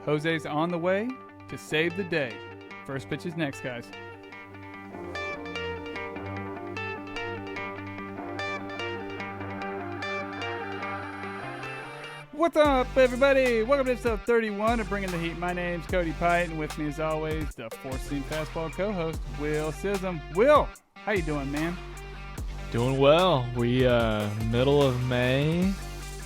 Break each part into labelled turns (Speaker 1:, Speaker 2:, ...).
Speaker 1: Jose's on the way to save the day. First pitch is next, guys. What's up, everybody? Welcome to episode 31 of Bringing the Heat. My name's Cody Pite, and with me, as always, the four-seam fastball co-host, Will Sism. Will, how you doing, man?
Speaker 2: Doing well. We middle of May,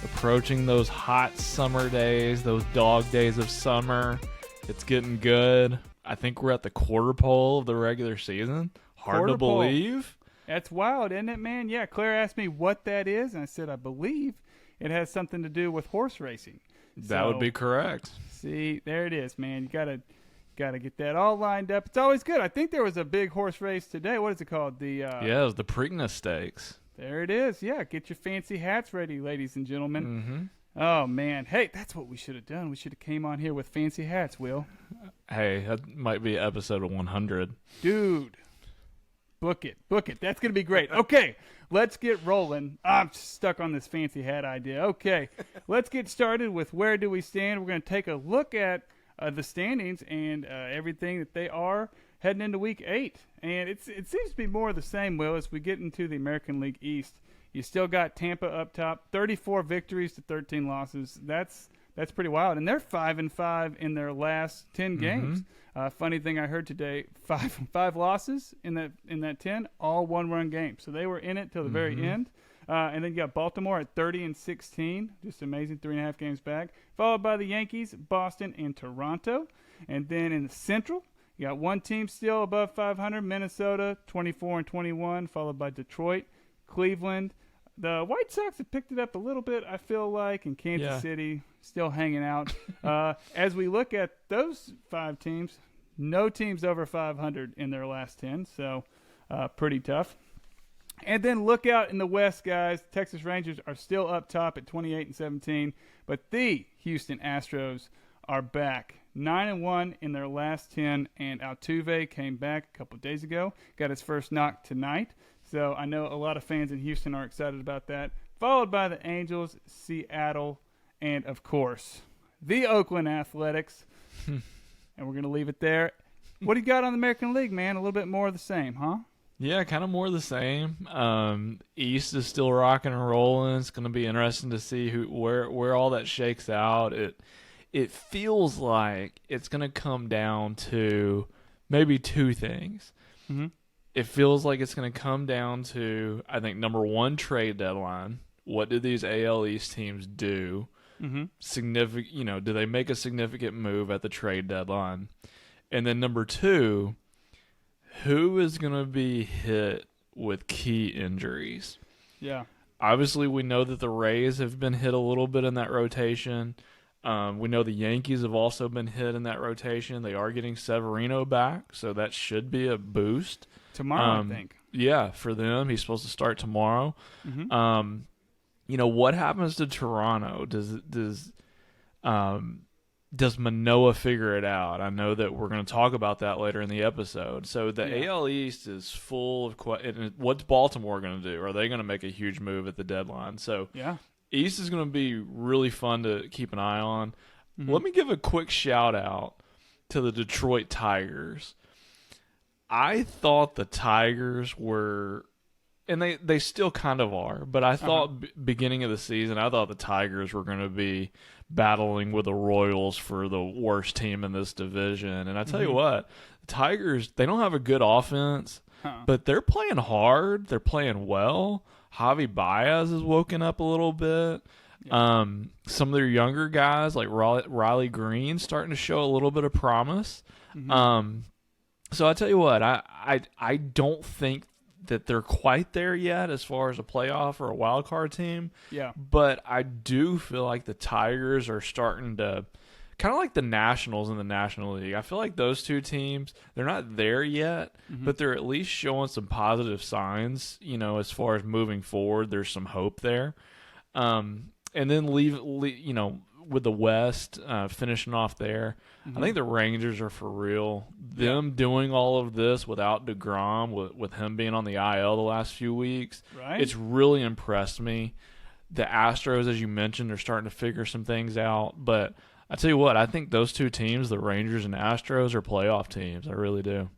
Speaker 2: approaching those hot summer days, those dog days of summer. It's getting good. I think we're at the quarter pole of the regular season. Hard to believe.
Speaker 1: That's wild, isn't it, man? Yeah, Claire asked me what that is, and I said I believe it has something to do with horse racing.
Speaker 2: That would be correct.
Speaker 1: See, there it is, man. You gotta get that all lined up. It's always good. I think there was a big horse race today. What is it called?
Speaker 2: Yeah, it was the Preakness Stakes.
Speaker 1: There it is. Yeah, get your fancy hats ready, ladies and gentlemen.
Speaker 2: Mm-hmm.
Speaker 1: Oh, man. Hey, that's what we should have done. We should have came on here with fancy hats, Will.
Speaker 2: Hey, that might be episode 100.
Speaker 1: Dude, book it. Book it. That's going to be great. Okay, let's get rolling. I'm stuck on this fancy hat idea. Okay, let's get started with where do we stand. We're going to take a look at the standings and everything that they are heading into Week 8. And it seems to be more of the same, Will, as we get into the American League East. You still got Tampa up top, 34 victories to 13 losses. That's pretty wild. And they're 5-5 in their last 10 games. Funny thing I heard today, five losses in that 10, all one-run games. So they were in it till the very end. And then you got Baltimore at 30-16, just amazing, 3.5 games back. Followed by the Yankees, Boston, and Toronto. And then in the Central, you got one team still above 500, Minnesota, 24-21, followed by Detroit, Cleveland. The White Sox have picked it up a little bit, I feel like, and Kansas City still hanging out. As we look at those 5 teams, no teams over 500 in their last 10, so pretty tough. And then look out in the West, guys. Texas Rangers are still up top at 28-17, but the Houston Astros are back. 9-1 in their last 10, and Altuve came back a couple days ago. Got his first knock tonight. So I know a lot of fans in Houston are excited about that. Followed by the Angels, Seattle, and, of course, the Oakland Athletics. And we're going to leave it there. What do you got on the American League, man? A little bit more of the same, huh?
Speaker 2: Yeah, kind of more of the same. East is still rocking and rolling. It's going to be interesting to see where all that shakes out. It feels like it's going to come down to maybe 2 things.
Speaker 1: Mm-hmm.
Speaker 2: It feels like it's going to come down to, I think, number 1, trade deadline. What do these AL East teams do?
Speaker 1: Mm-hmm.
Speaker 2: Do they make a significant move at the trade deadline? And then number 2, who is going to be hit with key injuries?
Speaker 1: Yeah.
Speaker 2: Obviously, we know that the Rays have been hit a little bit in that rotation. We know the Yankees have also been hit in that rotation. They are getting Severino back, so that should be a boost.
Speaker 1: Tomorrow, I think.
Speaker 2: Yeah, for them. He's supposed to start tomorrow.
Speaker 1: Mm-hmm.
Speaker 2: What happens to Toronto? Does Manoah figure it out? I know that we're going to talk about that later in the episode. So the AL East is full of what's Baltimore going to do? Are they going to make a huge move at the deadline? So East is going to be really fun to keep an eye on. Mm-hmm. Let me give a quick shout out to the Detroit Tigers. I thought the Tigers were, and they still kind of are, but I thought beginning of the season, I thought the Tigers were going to be battling with the Royals for the worst team in this division. And I tell you what, the Tigers, they don't have a good offense, but they're playing hard. They're playing well. Javi Baez has woken up a little bit. Yeah. Some of their younger guys, like Riley Green, starting to show a little bit of promise. Mm-hmm. So I tell you what, I don't think that they're quite there yet as far as a playoff or a wild card team.
Speaker 1: Yeah.
Speaker 2: But I do feel like the Tigers are starting to kind of like the Nationals in the National League. I feel like those 2 teams, they're not there yet, but they're at least showing some positive signs, as far as moving forward. There's some hope there. And then with the West finishing off there, I think the Rangers are for real. Them doing all of this without DeGrom, with him being on the IL the last few weeks, it's really impressed me. The Astros, as you mentioned, are starting to figure some things out. But I tell you what, I think those two teams, the Rangers and Astros, are playoff teams. I really do.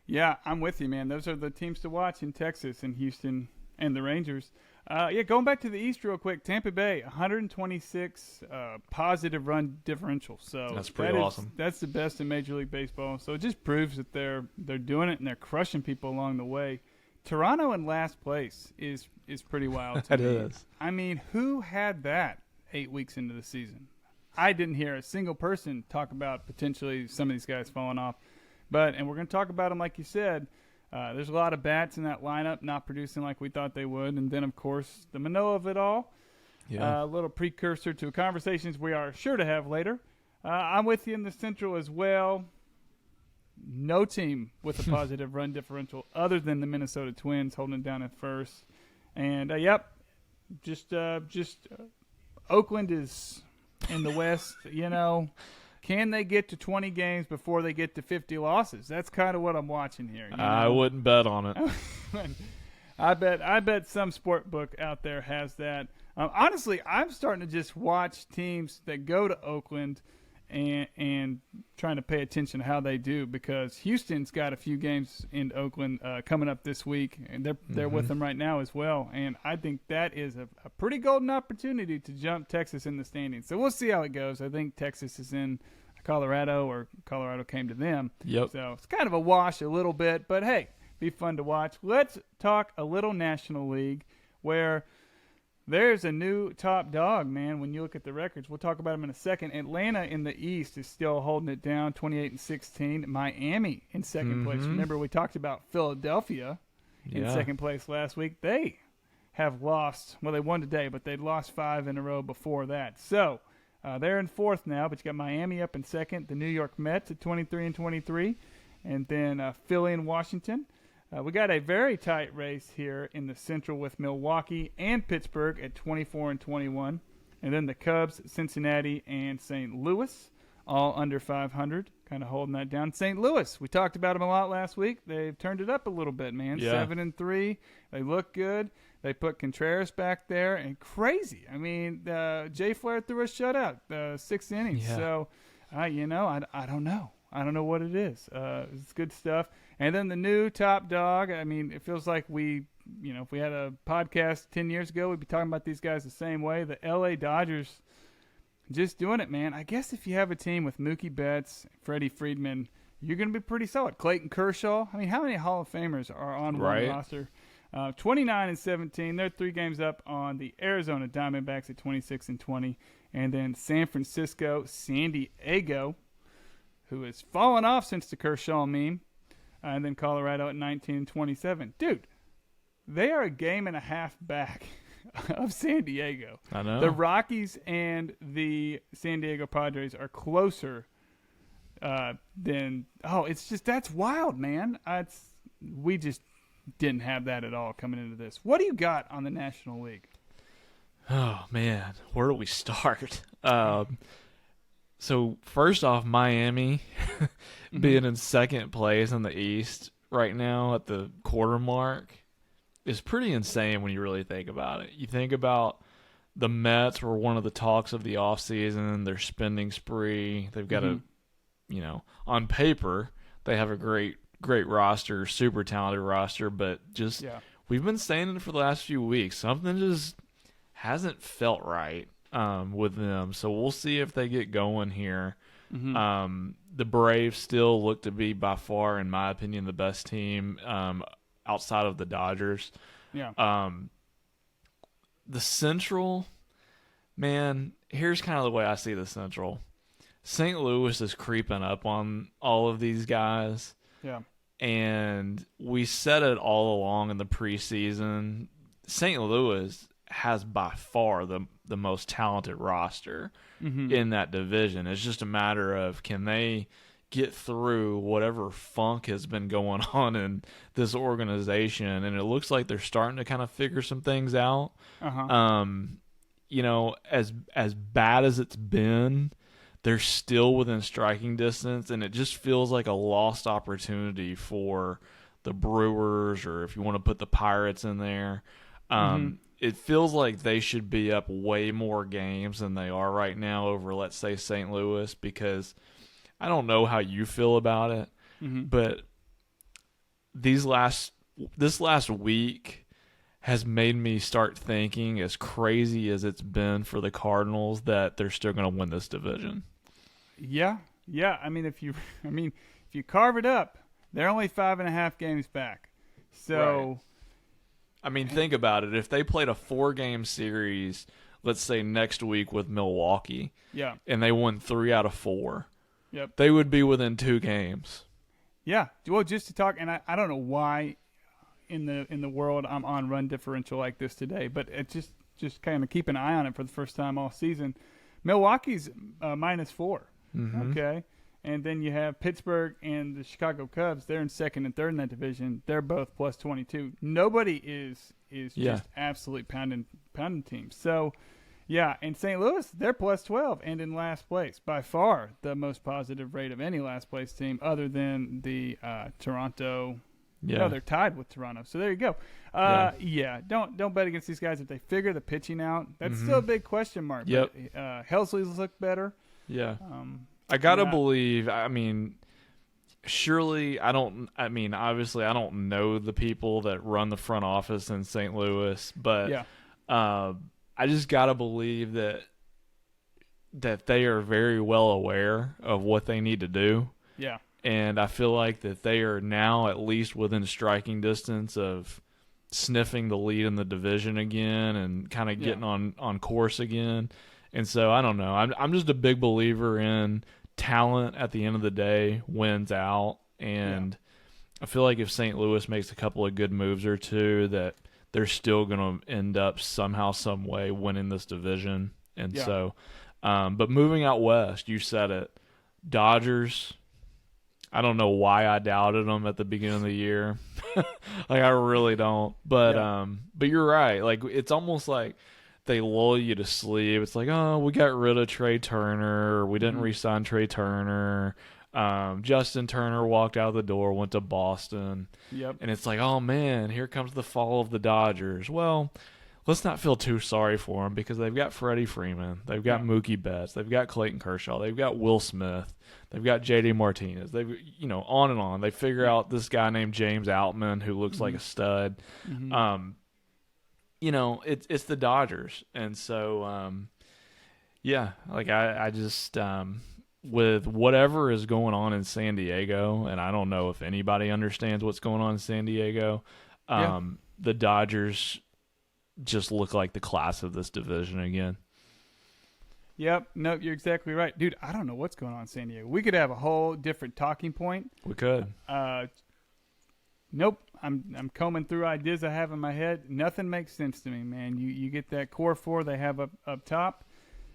Speaker 1: Yeah, I'm with you, man. Those are the teams to watch in Texas and Houston and the Rangers. Going back to the East real quick, Tampa Bay, 126 positive run differential. So
Speaker 2: that's pretty awesome.
Speaker 1: That's the best in Major League Baseball. So it just proves that they're doing it and they're crushing people along the way. Toronto in last place is pretty wild to
Speaker 2: That
Speaker 1: me.
Speaker 2: is.
Speaker 1: I mean, who had that 8 weeks into the season? I didn't hear a single person talk about potentially some of these guys falling off. And we're going to talk about them like you said. There's a lot of bats in that lineup not producing like we thought they would. And then, of course, the Manoah of it all.
Speaker 2: Yeah.
Speaker 1: A little precursor to conversations we are sure to have later. I'm with you in the Central as well. No team with a positive run differential other than the Minnesota Twins holding it down at first. And, Oakland is in the West, Can they get to 20 games before they get to 50 losses? That's kind of what I'm watching here.
Speaker 2: I wouldn't bet on it.
Speaker 1: I bet some sport book out there has that. Honestly, I'm starting to just watch teams that go to Oakland and trying to pay attention to how they do, because Houston's got a few games in Oakland coming up this week, and they're with them right now as well. And I think that is a pretty golden opportunity to jump Texas in the standings. So we'll see how it goes. I think Texas is in Colorado, or Colorado came to them.
Speaker 2: Yep.
Speaker 1: So it's kind of a wash a little bit, but hey, be fun to watch. Let's talk a little National League, where there's a new top dog, man. When you look at the records, we'll talk about them in a second. Atlanta in the East is still holding it down, 28-16. Miami in second place. Remember, we talked about Philadelphia in second place last week. They have lost. Well, they won today, but they'd lost 5 in a row before that. So they're in fourth now, but you got Miami up in second. The New York Mets at 23-23, and then Philly and Washington. We got a very tight race here in the Central with Milwaukee and Pittsburgh at 24-21. And then the Cubs, Cincinnati, and St. Louis, all under 500, kind of holding that down. St. Louis, we talked about them a lot last week. They've turned it up a little bit, man.
Speaker 2: Yeah.
Speaker 1: 7-3. They look good. They put Contreras back there, and crazy. I mean, Jay Flair threw a shutout, 6 innings.
Speaker 2: Yeah.
Speaker 1: So, I don't know. I don't know what it is. It's good stuff. And then the new top dog. I mean, it feels like if we had a podcast 10 years ago, we'd be talking about these guys the same way. The LA Dodgers just doing it, man. I guess if you have a team with Mookie Betts, Freddie Freeman, you're going to be pretty solid. Clayton Kershaw. I mean, how many Hall of Famers are on one roster? 29-17. They're 3 games up on the Arizona Diamondbacks at 26-20. And then San Francisco, San Diego, who has fallen off since the Kershaw meme. And then Colorado at 19-27. Dude, they are a game and a half back of San Diego.
Speaker 2: I know.
Speaker 1: The Rockies and the San Diego Padres are closer than – that's wild, man. We just didn't have that at all coming into this. What do you got on the National League?
Speaker 2: Oh, man. Where do we start? So, first off, Miami being in second place in the East right now at the quarter mark is pretty insane when you really think about it. You think about the Mets were one of the talks of the offseason, their spending spree. They've got on paper, they have a great roster, super talented roster, but we've been saying it for the last few weeks. Something just hasn't felt right with them. So we'll see if they get going here. The Braves still look to be by far, in my opinion, the best team outside of the Dodgers.
Speaker 1: Yeah.
Speaker 2: The Central, man, here's kind of the way I see the Central. St. Louis is creeping up on all of these guys.
Speaker 1: Yeah.
Speaker 2: And we said it all along in the preseason. St. Louis has by far the most talented roster in that division. It's just a matter of, can they get through whatever funk has been going on in this organization, and it looks like they're starting to kind of figure some things out. As bad as it's been, they're still within striking distance, and it just feels like a lost opportunity for the Brewers, or if you want to put the Pirates in there. it feels like they should be up way more games than they are right now over, let's say, St. Louis, because I don't know how you feel about it, but this last week has made me start thinking, as crazy as it's been for the Cardinals, that they're still going to win this division.
Speaker 1: Yeah. I mean, if you carve it up, they're only 5.5 games back. So,
Speaker 2: right. I mean, think about it. If they played a 4-game series, let's say next week with Milwaukee, and they won 3 out of 4, they would be within 2 games.
Speaker 1: Yeah. Well, just to talk, and I don't know why in the world I'm on run differential like this today, but it just kind of keep an eye on it for the first time all season. Milwaukee's -4. Okay. And then you have Pittsburgh and the Chicago Cubs. They're in second and third in that division. They're both +22. Nobody is just absolutely pounding teams. So, yeah, and St. Louis, they're +12 and in last place. By far the most positive rate of any last place team other than the Toronto. Yeah. No, they're tied with Toronto. So there you go. Don't bet against these guys if they figure the pitching out. That's still a big question mark.
Speaker 2: Yep.
Speaker 1: But, Helsley's look better.
Speaker 2: Yeah. I gotta believe. I mean, surely obviously I don't know the people that run the front office in St. Louis, but I just gotta believe that they are very well aware of what they need to do.
Speaker 1: Yeah.
Speaker 2: And I feel like that they are now at least within striking distance of sniffing the lead in the division again and kind of getting on course again. And so I don't know. I'm just a big believer in talent at the end of the day wins out. And I feel like if St. Louis makes a couple of good moves or two, that they're still going to end up somehow, some way winning this division. And so, but moving out west, you said it, Dodgers. I don't know why I doubted them at the beginning of the year. Like, I really don't. But you're right. Like, it's almost like they lull you to sleep. It's like, oh, we got rid of Trey Turner. Or we didn't re-sign Trey Turner. Justin Turner walked out the door, went to Boston.
Speaker 1: Yep.
Speaker 2: And it's like, oh, man, here comes the fall of the Dodgers. Well, let's not feel too sorry for them because they've got Freddie Freeman. They've got Mookie Betts. They've got Clayton Kershaw. They've got Will Smith. They've got J.D. Martinez. They've, on and on. They figure out this guy named James Outman who looks like a stud. It's the Dodgers. And so, I just with whatever is going on in San Diego, and I don't know if anybody understands what's going on in San Diego, the Dodgers just look like the class of this division again.
Speaker 1: Yep. Nope, you're exactly right. Dude, I don't know what's going on in San Diego. We could have a whole different talking point.
Speaker 2: We could.
Speaker 1: Nope. I'm combing through ideas I have in my head. Nothing makes sense to me, man. You get that core 4 they have up top,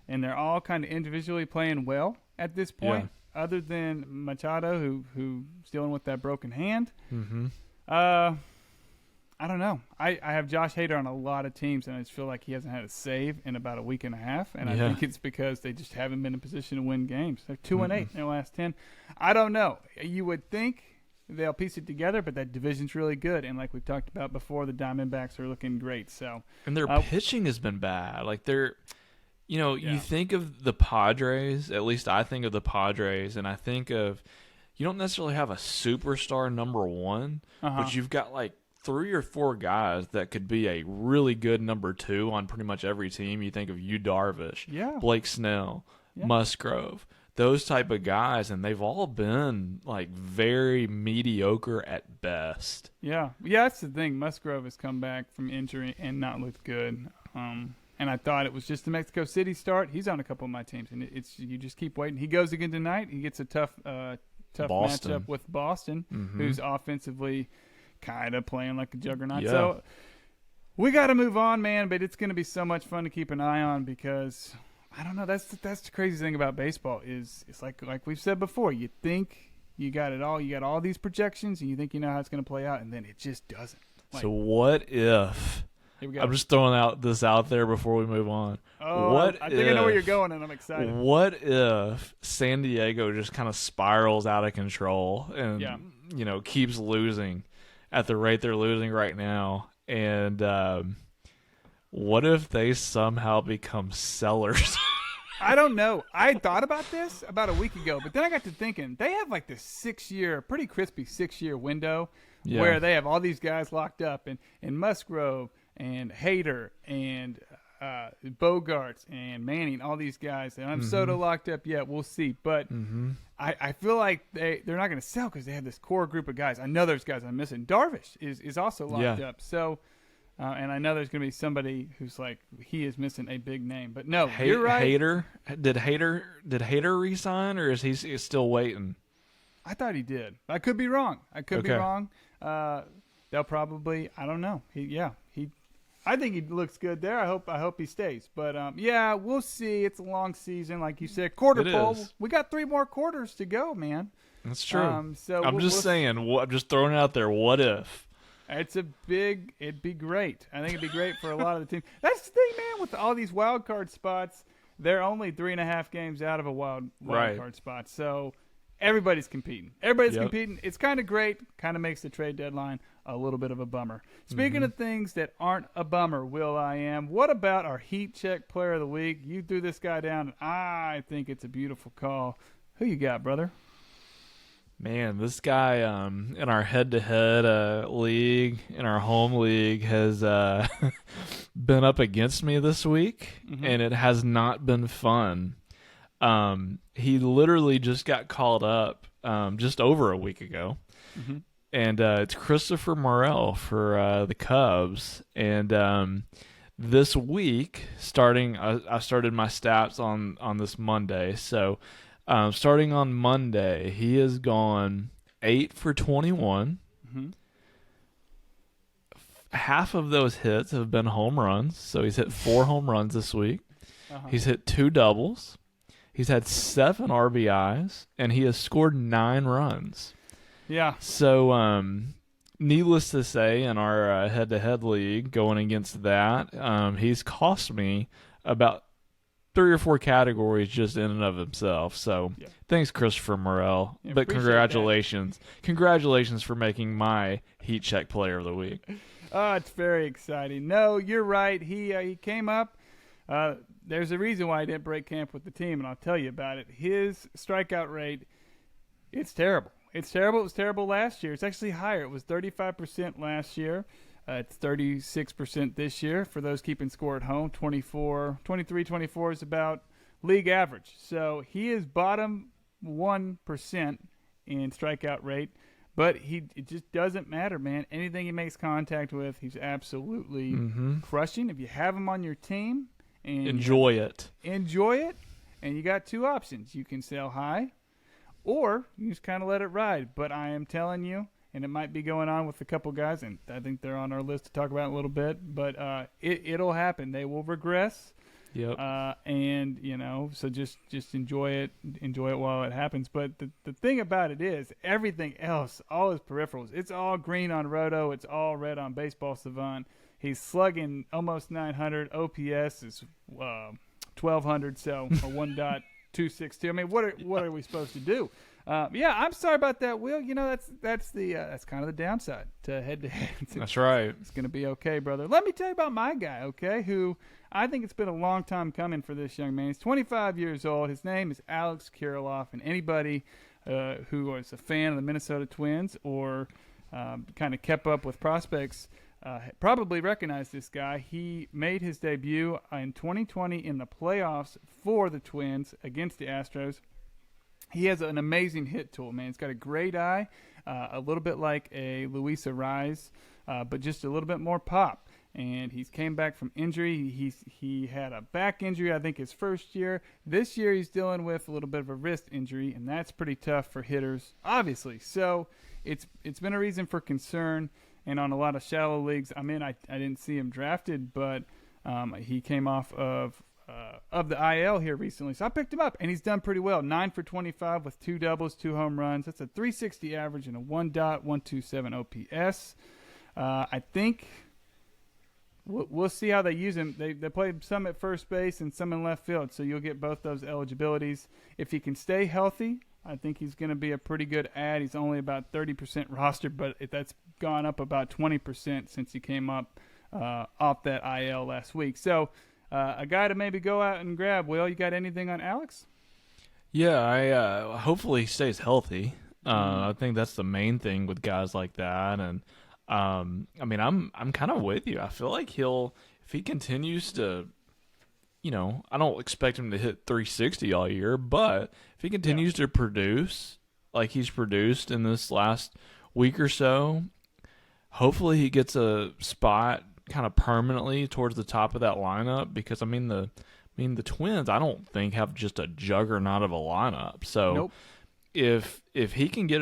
Speaker 1: and they're all kind of individually playing well at this point, other than Machado, who's dealing with that broken hand. I don't know. I have Josh Hader on a lot of teams, and I just feel like he hasn't had a save in about a week and a half, and I think it's because they just haven't been in position to win games. They're 2-8 in their last 10. I don't know. You would think they'll piece it together, but that division's really good, and like we've talked about before, the Diamondbacks are looking great. So,
Speaker 2: and their pitching has been bad. Like they're, you think of the Padres. At least I think of the Padres, and I think of you don't necessarily have a superstar number one, but you've got like 3 or 4 guys that could be a really good number 2 on pretty much every team. You think of Yu Darvish, Blake Snell, Musgrove, those type of guys, and they've all been like very mediocre at best.
Speaker 1: Yeah, that's the thing. Musgrove has come back from injury and not looked good. And I thought it was just the Mexico City start. He's on a couple of my teams, and it's you just keep waiting. He goes again tonight. He gets a tough matchup with Boston, who's offensively kind of playing like a juggernaut. So we got to move on, man, but it's going to be so much fun to keep an eye on because I don't know. That's the crazy thing about baseball is it's like we've said before. You think you got it all. You got all these projections, and you think you know how it's going to play out, and then it just doesn't.
Speaker 2: So what if – I'm just throwing this out there before we move on.
Speaker 1: I think I know where you're going, and I'm excited.
Speaker 2: What if San Diego just kind of spirals out of control and keeps losing at the rate they're losing right now, and What if they somehow become sellers?
Speaker 1: I don't know. I thought about this about a week ago, but then I got to thinking they have like this 6-year, pretty crispy 6-year window
Speaker 2: Yeah.
Speaker 1: where they have all these guys locked up, and Musgrove and Hayter and Bogarts and Manning, all these guys. And I'm Soto locked up yet. We'll see. But I feel like they're not going to sell because they have this core group of guys. I know there's guys I'm missing. Darvish is also locked up. So. And I know there's going to be somebody who's like he is missing a big name, but no, you're right.
Speaker 2: Hater resign, or is he still waiting?
Speaker 1: I thought he did. I could be wrong. Be wrong. They'll probably. I don't know. I think he looks good there. I hope he stays. But yeah, we'll see. It's a long season, like you said. Quarter pole. We got 3 more quarters to go, man.
Speaker 2: That's true.
Speaker 1: So
Speaker 2: I'm just saying. I'm just throwing it out there. What if?
Speaker 1: It'd be great. I think it'd be great for a lot of the teams. That's the thing, man, with all these wild card spots, they're only 3.5 games out of a wild card spot. So everybody's competing. Competing. It's kind of great, kind of makes the trade deadline a little bit of a bummer. Speaking of things that aren't a bummer, what about our Heat Check Player of the Week? You threw this guy down, and I think it's a beautiful call. Who you got, brother?
Speaker 2: Man, this guy in our head-to-head league, in our home league, has been up against me this week, and it has not been fun. He literally just got called up just over a week ago, and it's Christopher Morel for the Cubs. And this week, I started my stats on this Monday, so... starting on Monday, he has gone 8 for 21. Half of those hits have been home runs, so he's hit 4 home runs this week. He's hit 2 doubles. He's had 7 RBIs, and he has scored 9 runs.
Speaker 1: Yeah.
Speaker 2: So, needless to say, in our head-to-head league, going against that, he's cost me about 3 or 4 categories just in and of himself. So thanks, Christopher Morel. But congratulations. Congratulations for making my Heat Check Player of the Week.
Speaker 1: Oh, it's very exciting. No, you're right. He came up. There's a reason why he didn't break camp with the team, and I'll tell you about it. His strikeout rate, it's terrible. It's terrible. It was terrible last year. It's actually higher. It was 35% last year. It's 36% this year. For those keeping score at home, 23-24 is about league average. So he is bottom 1% in strikeout rate, but it just doesn't matter, man. Anything he makes contact with, he's absolutely crushing. If you have him on your team, and
Speaker 2: enjoy it,
Speaker 1: and you got 2 options. You can sell high, or you just kind of let it ride. But I am telling you, and it might be going on with a couple guys, and I think they're on our list to talk about in a little bit. But it'll happen. They will regress.
Speaker 2: Yep.
Speaker 1: And so just enjoy it while it happens. But the thing about it is, everything else, all his peripherals, it's all green on Roto. It's all red on Baseball Savant. He's slugging almost 900. OPS is 1,200. So a 1.262. I mean, what are we supposed to do? I'm sorry about that, Will. That's kind of the downside to head-to-head.
Speaker 2: That's right.
Speaker 1: It's going to be okay, brother. Let me tell you about my guy, okay, who I think it's been a long time coming for this young man. He's 25 years old. His name is Alex Kirilloff, and anybody who is a fan of the Minnesota Twins or kind of kept up with prospects probably recognize this guy. He made his debut in 2020 in the playoffs for the Twins against the Astros. He has an amazing hit tool, man. He's got a great eye, a little bit like a Luis Arraez, but just a little bit more pop. And he's came back from injury. He had a back injury, I think, his first year. This year he's dealing with a little bit of a wrist injury, and that's pretty tough for hitters, obviously. So it's been a reason for concern. And on a lot of shallow leagues, I didn't see him drafted, but he came off of the IL here recently. So I picked him up, and he's done pretty well. 9 for 25 with 2 doubles, 2 home runs. That's a 360 average and a 1.127 OPS. I think we'll see how they use him. They play some at first base and some in left field, so you'll get both those eligibilities. If he can stay healthy, I think he's going to be a pretty good add. He's only about 30% rostered, but that's gone up about 20% since he came up off that IL last week. So a guy to maybe go out and grab. Will, you got anything on Alex?
Speaker 2: Yeah, I hopefully he stays healthy. I think that's the main thing with guys like that. And I mean, I'm kind of with you. I feel like if he continues to, I don't expect him to hit 360 all year, but if he continues to produce like he's produced in this last week or so, hopefully he gets a spot kind of permanently towards the top of that lineup, because I mean the Twins, I don't think have just a juggernaut of a lineup. So
Speaker 1: Nope.
Speaker 2: if he can get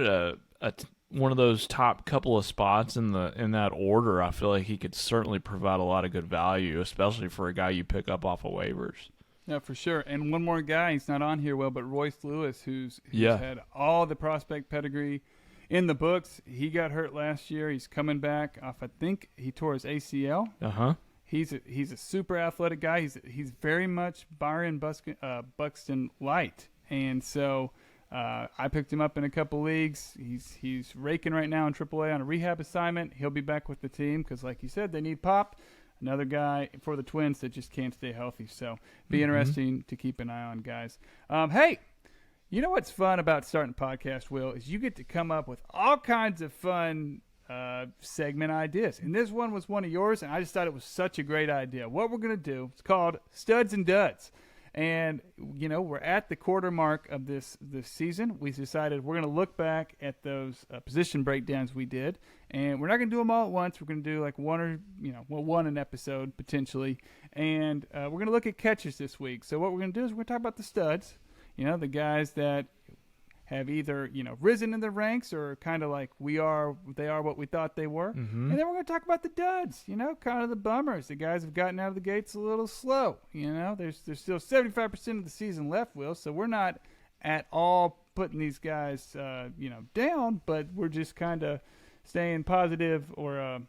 Speaker 2: one of those top couple of spots in that order, I feel like he could certainly provide a lot of good value, especially for a guy you pick up off of waivers.
Speaker 1: Yeah, for sure. And one more guy, he's not on here, Will, but Royce Lewis, who's
Speaker 2: Yeah.
Speaker 1: had all the prospect pedigree in the books. He got hurt last year. He's coming back off, I think he tore his ACL.
Speaker 2: Uh-huh.
Speaker 1: He's a super athletic guy. He's very much Byron Buxton light, and so I picked him up in a couple leagues. He's raking right now in AAA on a rehab assignment. He'll be back with the team because, like you said, they need pop. Another guy for the Twins that just can't stay healthy. So be interesting to keep an eye on, guys. Hey, you know what's fun about starting a podcast, Will, is you get to come up with all kinds of fun segment ideas. And this one was one of yours, and I just thought it was such a great idea. What we're going to do, it's called Studs and Duds. And, we're at the quarter mark of this season. We decided we're going to look back at those position breakdowns we did. And we're not going to do them all at once. We're going to do like one an episode potentially. And we're going to look at catchers this week. So what we're going to do is we're going to talk about the studs, the guys that have either, risen in the ranks or kind of like they are what we thought they were.
Speaker 2: Mm-hmm.
Speaker 1: And then we're going to talk about the duds, kind of the bummers. The guys have gotten out of the gates a little slow. There's still 75% of the season left, Will, so we're not at all putting these guys, down, but we're just kind of staying positive or,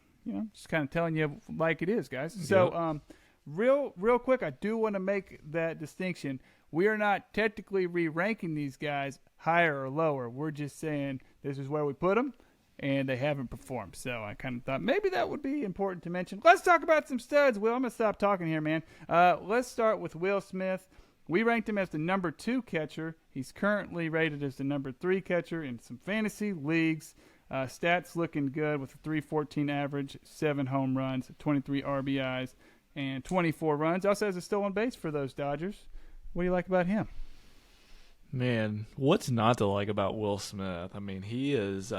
Speaker 1: just kind of telling you like it is, guys. So, real quick, I do want to make that distinction. We are not technically re-ranking these guys higher or lower. We're just saying this is where we put them, and they haven't performed. So I kind of thought maybe that would be important to mention. Let's talk about some studs, Will. I'm going to stop talking here, man. Let's start with Will Smith. We ranked him as the number 2 catcher. He's currently rated as the number 3 catcher in some fantasy leagues. Stats looking good with a 3.14 average, 7 home runs, 23 RBIs, and 24 runs. Also has a stolen base for those Dodgers. What do you like about him?
Speaker 2: Man, what's not to like about Will Smith? I mean, he is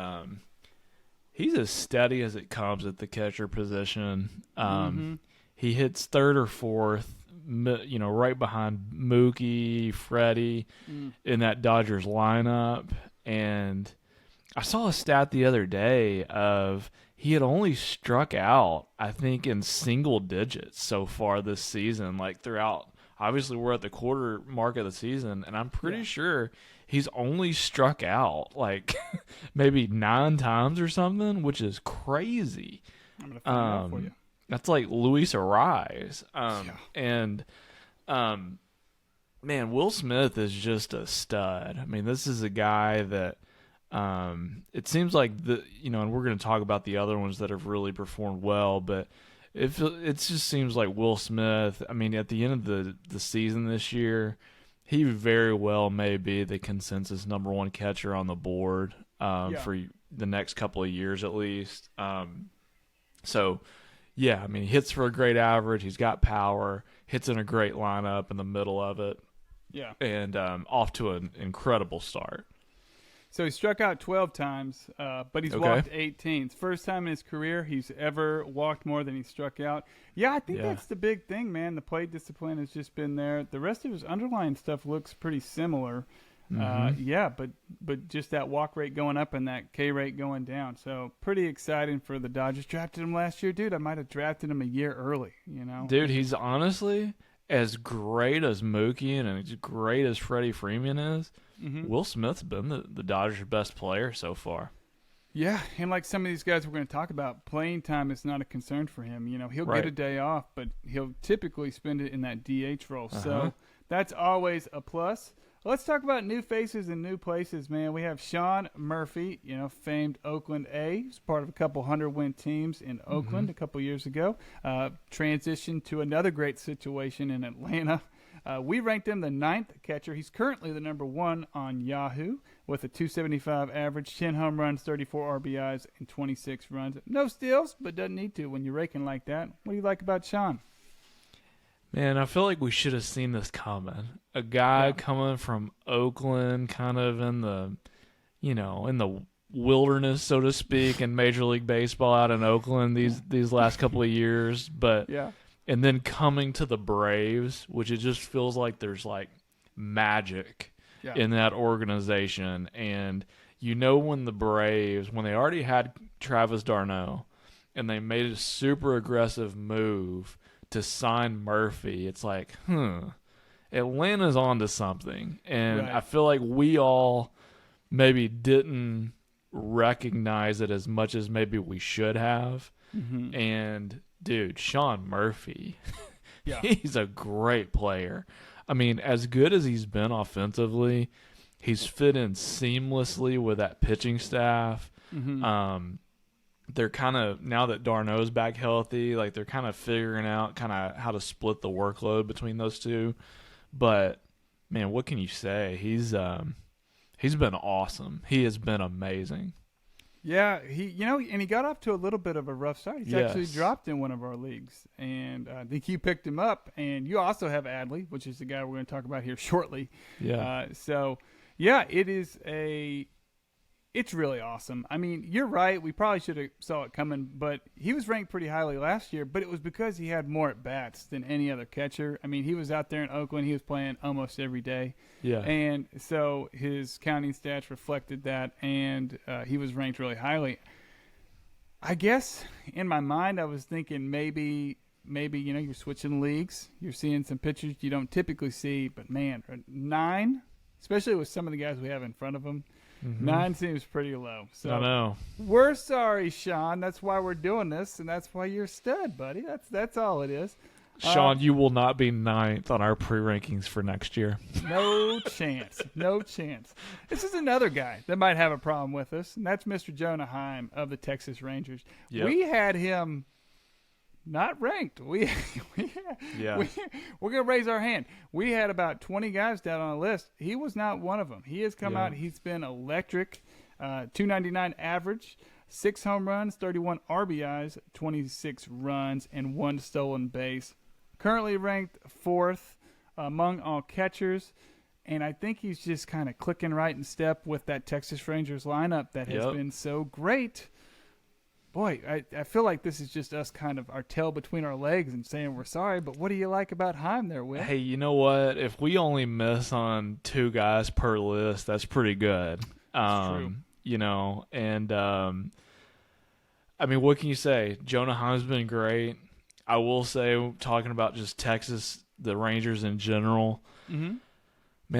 Speaker 2: he's as steady as it comes at the catcher position. He hits third or fourth, right behind Mookie, Freddie in that Dodgers lineup. And I saw a stat the other day of he had only struck out, I think, in single digits so far this season, like throughout. Obviously, we're at the quarter mark of the season, and I'm pretty sure he's only struck out like maybe 9 times or something, which is crazy.
Speaker 1: I'm going to find out for you.
Speaker 2: That's like Luis Ariz. Man, Will Smith is just a stud. I mean, this is a guy that it seems like and we're going to talk about the other ones that have really performed well, but it just seems like Will Smith, I mean, at the end of the season this year, he very well may be the consensus number 1 catcher on the board for the next couple of years at least. So, yeah, I mean, he hits for a great average. He's got power, hits in a great lineup in the middle of it.
Speaker 1: Yeah.
Speaker 2: And off to an incredible start.
Speaker 1: So he struck out 12 times, but he's walked 18. It's the first time in his career he's ever walked more than he struck out. Yeah, I think that's the big thing, man. The plate discipline has just been there. The rest of his underlying stuff looks pretty similar. But just that walk rate going up and that K rate going down. So pretty exciting for the Dodgers. Drafted him last year, dude. I might have drafted him a year early,
Speaker 2: Dude, he's honestly as great as Mookie and as great as Freddie Freeman is. Will Smith's been the Dodgers' best player so far.
Speaker 1: Yeah, and like some of these guys we're going to talk about, playing time is not a concern for him. He'll get a day off, but he'll typically spend it in that DH role. So that's always a plus. Let's talk about new faces and new places, man. We have Sean Murphy, famed Oakland A. He's part of a couple 100-win teams in Oakland a couple years ago. Transitioned to another great situation in Atlanta. We ranked him the 9th catcher. He's currently the number 1 on Yahoo with a 275 average, 10 home runs, 34 RBIs, and 26 runs. No steals, but doesn't need to when you're raking like that. What do you like about Sean?
Speaker 2: Man, I feel like we should have seen this coming. A guy coming from Oakland, kind of in the, in the wilderness, so to speak, in Major League Baseball out in Oakland these last couple of years. But and then coming to the Braves, which it just feels like there's like magic in that organization. And when the Braves, when they already had Travis d'Arnaud, and they made a super aggressive move to sign Murphy, it's like, Atlanta's onto something. And I feel like we all maybe didn't recognize it as much as maybe we should have. And, dude, Sean Murphy, he's a great player. I mean, as good as he's been offensively, he's fit in seamlessly with that pitching staff. They're kind of, now that d'Arnaud's back healthy, like they're kind of figuring out kind of how to split the workload between those two. But man, what can you say? He's been awesome. He has been amazing.
Speaker 1: Yeah, and he got off to a little bit of a rough start. He's actually dropped in one of our leagues, and I think you picked him up. And you also have Adley, which is the guy we're going to talk about here shortly. It's really awesome. I mean, you're right. We probably should have saw it coming, but he was ranked pretty highly last year, but it was because he had more at-bats than any other catcher. I mean, he was out there in Oakland. He was playing almost every day. And so his counting stats reflected that, and he was ranked really highly. I guess in my mind I was thinking maybe you're switching leagues. You're seeing some pitchers you don't typically see, but, man, 9, especially with some of the guys we have in front of him, 9 seems pretty low. So
Speaker 2: I know.
Speaker 1: We're sorry, Sean. That's why we're doing this, and that's why you're a stud, buddy. That's all it is.
Speaker 2: Sean, you will not be 9th on our pre-rankings for next year.
Speaker 1: No chance. No chance. This is another guy that might have a problem with us, and that's Mr. Jonah Heim of the Texas Rangers. We had him not ranked. We're going to raise our hand. We had about 20 guys down on the list. He was not one of them. He has come out. He's been electric. 299 average, 6 home runs, 31 RBIs, 26 runs, and 1 stolen base. Currently ranked 4th among all catchers. And I think he's just kind of clicking right in step with that Texas Rangers lineup that has been so great. Boy, I feel like this is just us kind of our tail between our legs and saying we're sorry, but what do you like about Heim there, Will?
Speaker 2: Hey, you know what? If we only miss on 2 guys per list, that's pretty good.
Speaker 1: That's true.
Speaker 2: I mean, what can you say? Jonah Heim's been great. I will say, talking about just Texas, the Rangers in general, man,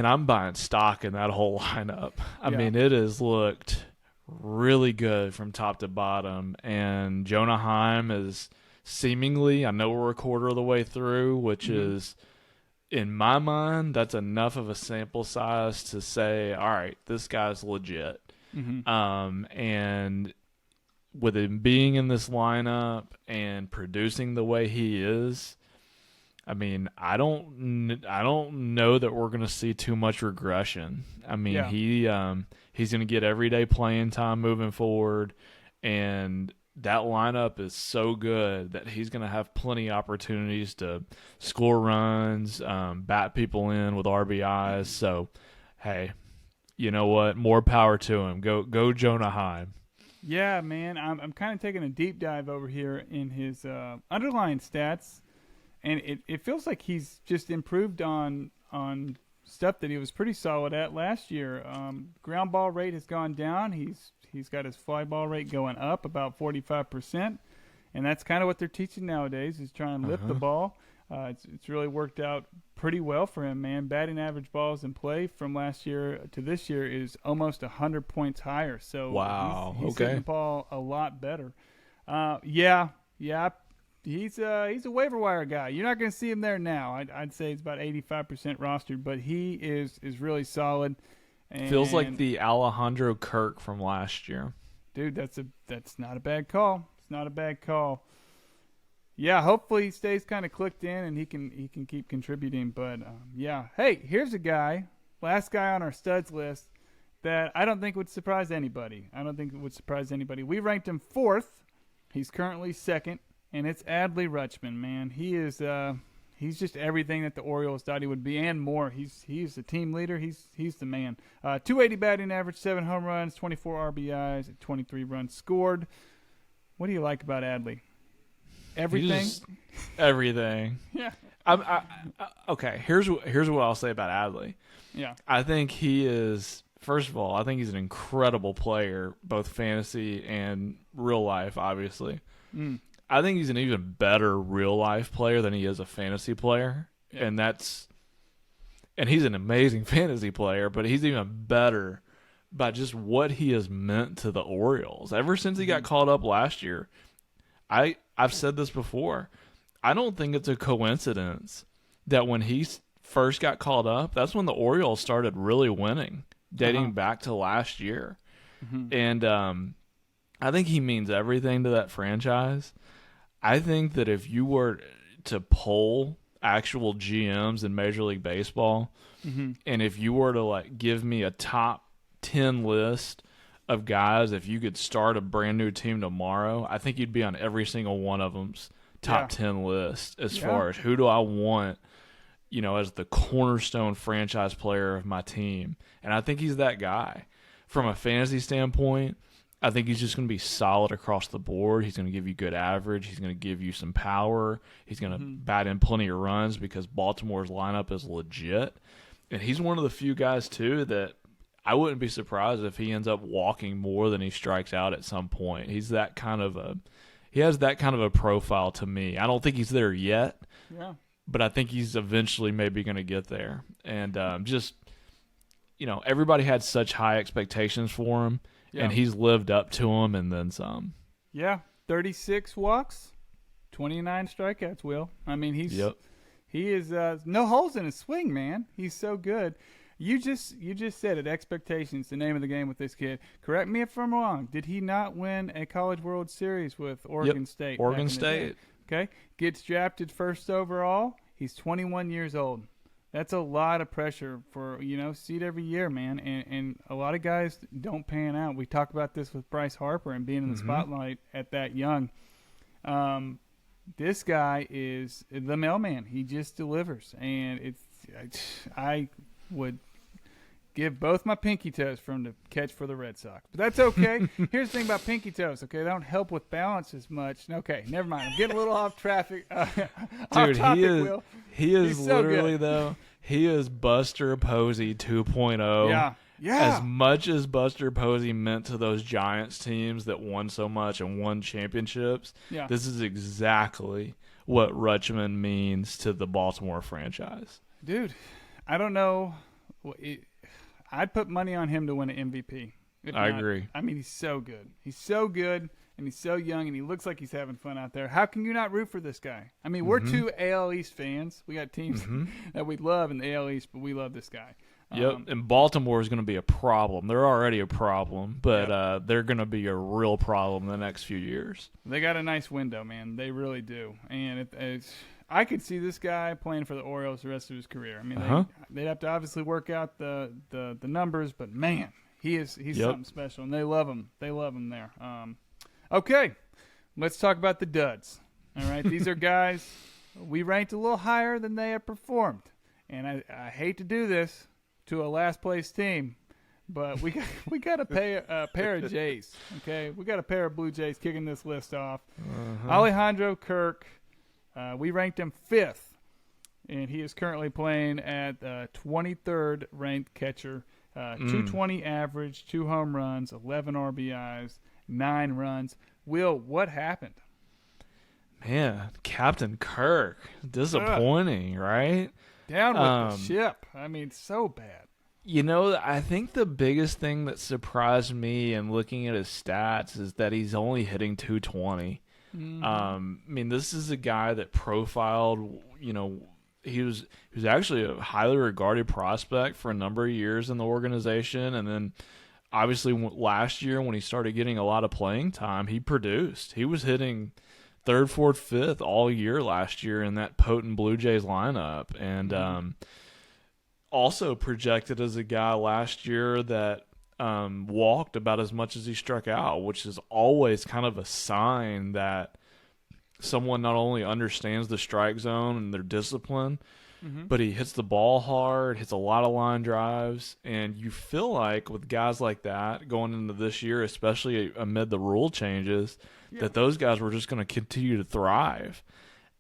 Speaker 2: I'm buying stock in that whole lineup. I mean, it has looked really good from top to bottom, and Jonah Heim is seemingly, I know we're a quarter of the way through, which is, in my mind, that's enough of a sample size to say, all right, this guy's legit. And with him being in this lineup and producing the way he is, I mean, I don't know that we're going to see too much regression. I mean, he's going to get everyday playing time moving forward, and that lineup is so good that he's going to have plenty of opportunities to score runs, bat people in with RBIs. So, hey, you know what? More power to him. Go Jonah Heim.
Speaker 1: Yeah, man. I'm kind of taking a deep dive over here in his underlying stats. And it feels like he's just improved on stuff that he was pretty solid at last year. Ground ball rate has gone down. He's got his fly ball rate going up about 45%, and that's kind of what they're teaching nowadays is trying to lift the ball. It's really worked out pretty well for him, man. Batting average balls in play from last year to this year is almost 100 points higher. So
Speaker 2: wow,
Speaker 1: he's hitting the ball a lot better. he's a waiver wire guy. You're not going to see him there now. I'd say he's about 85% rostered, but he is really solid. And
Speaker 2: Feels like the Alejandro Kirk from last year.
Speaker 1: Dude, that's not a bad call. It's not a bad call. Yeah, hopefully he stays kind of clicked in and he can keep contributing. But yeah, hey, here's a guy, last guy on our studs list that I don't think would surprise anybody. We ranked him 4th. He's currently 2nd, and it's Adley Rutschman. Man, he is he's just everything that the Orioles thought he would be and more. He's the team leader. He's the man. 280 batting average, 7 home runs, 24 RBIs, 23 runs scored. What do you like about Adley? Everything.
Speaker 2: Everything.
Speaker 1: Yeah.
Speaker 2: Okay. Here's what I'll say about Adley.
Speaker 1: Yeah.
Speaker 2: I think he is. First of all, I think he's an incredible player, both fantasy and real life. Obviously, I think he's an even better real life player than he is a fantasy player,
Speaker 1: Yeah.
Speaker 2: and he's an amazing fantasy player. But he's even better by just what he has meant to the Orioles ever since he got called up last year. I've said this before. I don't think it's a coincidence that when he first got called up, that's when the Orioles started really winning, dating back to last year. And I think he means everything to that franchise. I think that if you were to poll actual GMs in Major League Baseball, and if you were to like give me a top 10 list of guys, if you could start a brand new team tomorrow, I think you'd be on every single one of them's top 10 list as far as who do I want, as the cornerstone franchise player of my team. And I think he's that guy. From a fantasy standpoint, I think he's just going to be solid across the board. He's going to give you good average. He's going to give you some power. He's going to bat in plenty of runs because Baltimore's lineup is legit. And he's one of the few guys, too, that I wouldn't be surprised if he ends up walking more than he strikes out at some point. He has that kind of a profile to me. I don't think he's there yet.
Speaker 1: Yeah.
Speaker 2: But I think he's eventually maybe going to get there. And everybody had such high expectations for him, and he's lived up to them and then some.
Speaker 1: Yeah, 36 walks, 29 strikeouts, Will. I mean, he is no holes in his swing, man. He's so good. You just said it, expectations, the name of the game with this kid. Correct me if I'm wrong. Did he not win a College World Series with Oregon State?
Speaker 2: Oregon State.
Speaker 1: Okay. Gets drafted 1st overall. He's 21 years old. That's a lot of pressure for, see it every year, man. And a lot of guys don't pan out. We talk about this with Bryce Harper and being in the spotlight at that young. This guy is the mailman. He just delivers. And I would give both my pinky toes for him to catch for the Red Sox. But that's okay. Here's the thing about pinky toes, okay? They don't help with balance as much. Okay, never mind. I'm getting a little off traffic.
Speaker 2: Dude,
Speaker 1: Will.
Speaker 2: He is
Speaker 1: He's so
Speaker 2: literally,
Speaker 1: good.
Speaker 2: though, he is Buster Posey 2.0.
Speaker 1: Yeah.
Speaker 2: As much as Buster Posey meant to those Giants teams that won so much and won championships, this is exactly what Rutschman means to the Baltimore franchise.
Speaker 1: Dude, I don't know. I'd put money on him to win an MVP.
Speaker 2: I agree.
Speaker 1: I mean, he's so good. He's so good, and he's so young, and he looks like he's having fun out there. How can you not root for this guy? I mean, we're two AL East fans. We got teams that we love in the AL East, but we love this guy.
Speaker 2: Yep, and Baltimore is going to be a problem. They're already a problem, but they're going to be a real problem in the next few years.
Speaker 1: They got a nice window, man. They really do. And I could see this guy playing for the Orioles the rest of his career. I mean, they'd have to obviously work out the numbers, but man, he's something special, and they love him. They love him there. Okay, let's talk about the duds. All right, these are guys we ranked a little higher than they have performed, and I hate to do this to a last place team, but we got a pair of Jays. Okay, we got a pair of Blue Jays kicking this list off. Alejandro Kirk. We ranked him 5th, and he is currently playing at 23rd ranked catcher. 220 average, 2 home runs, 11 RBIs, 9 runs. Will, what happened?
Speaker 2: Man, Captain Kirk. Disappointing, right?
Speaker 1: Down with the ship. I mean, so bad.
Speaker 2: I think the biggest thing that surprised me in looking at his stats is that he's only hitting 220. I mean, this is a guy that profiled, he was actually a highly regarded prospect for a number of years in the organization, and then obviously last year when he started getting a lot of playing time, he produced. He was hitting third, fourth, fifth all year last year in that potent Blue Jays lineup, and also projected as a guy last year that walked about as much as he struck out, which is always kind of a sign that someone not only understands the strike zone and their discipline, but he hits the ball hard, hits a lot of line drives, and you feel like with guys like that going into this year, especially amid the rule changes, that those guys were just going to continue to thrive.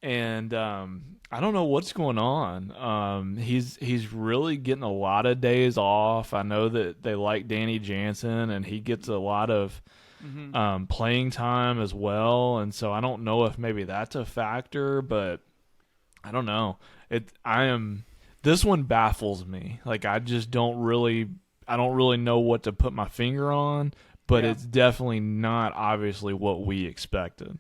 Speaker 2: And I don't know what's going on. He's really getting a lot of days off. I know that they like Danny Jansen, and he gets a lot of playing time as well. And so I don't know if maybe that's a factor, but I don't know. This one baffles me. Like, I don't really know what to put my finger on, but it's definitely not obviously what we expected.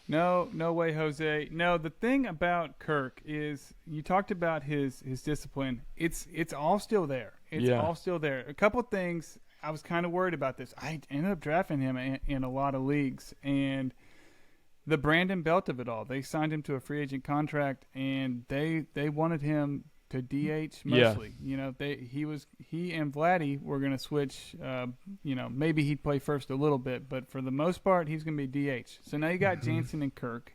Speaker 1: No way, Jose. No, the thing about Kirk is you talked about his discipline. It's all still there. It's all still there. A couple of things, I was kind of worried about this. I ended up drafting him in a lot of leagues, and the Brandon Belt of it all. They signed him to a free agent contract, and they wanted him to DH mostly. He and Vladdy were going to switch. Maybe he'd play first a little bit, but for the most part, he's going to be DH. So now you got Jansen and Kirk.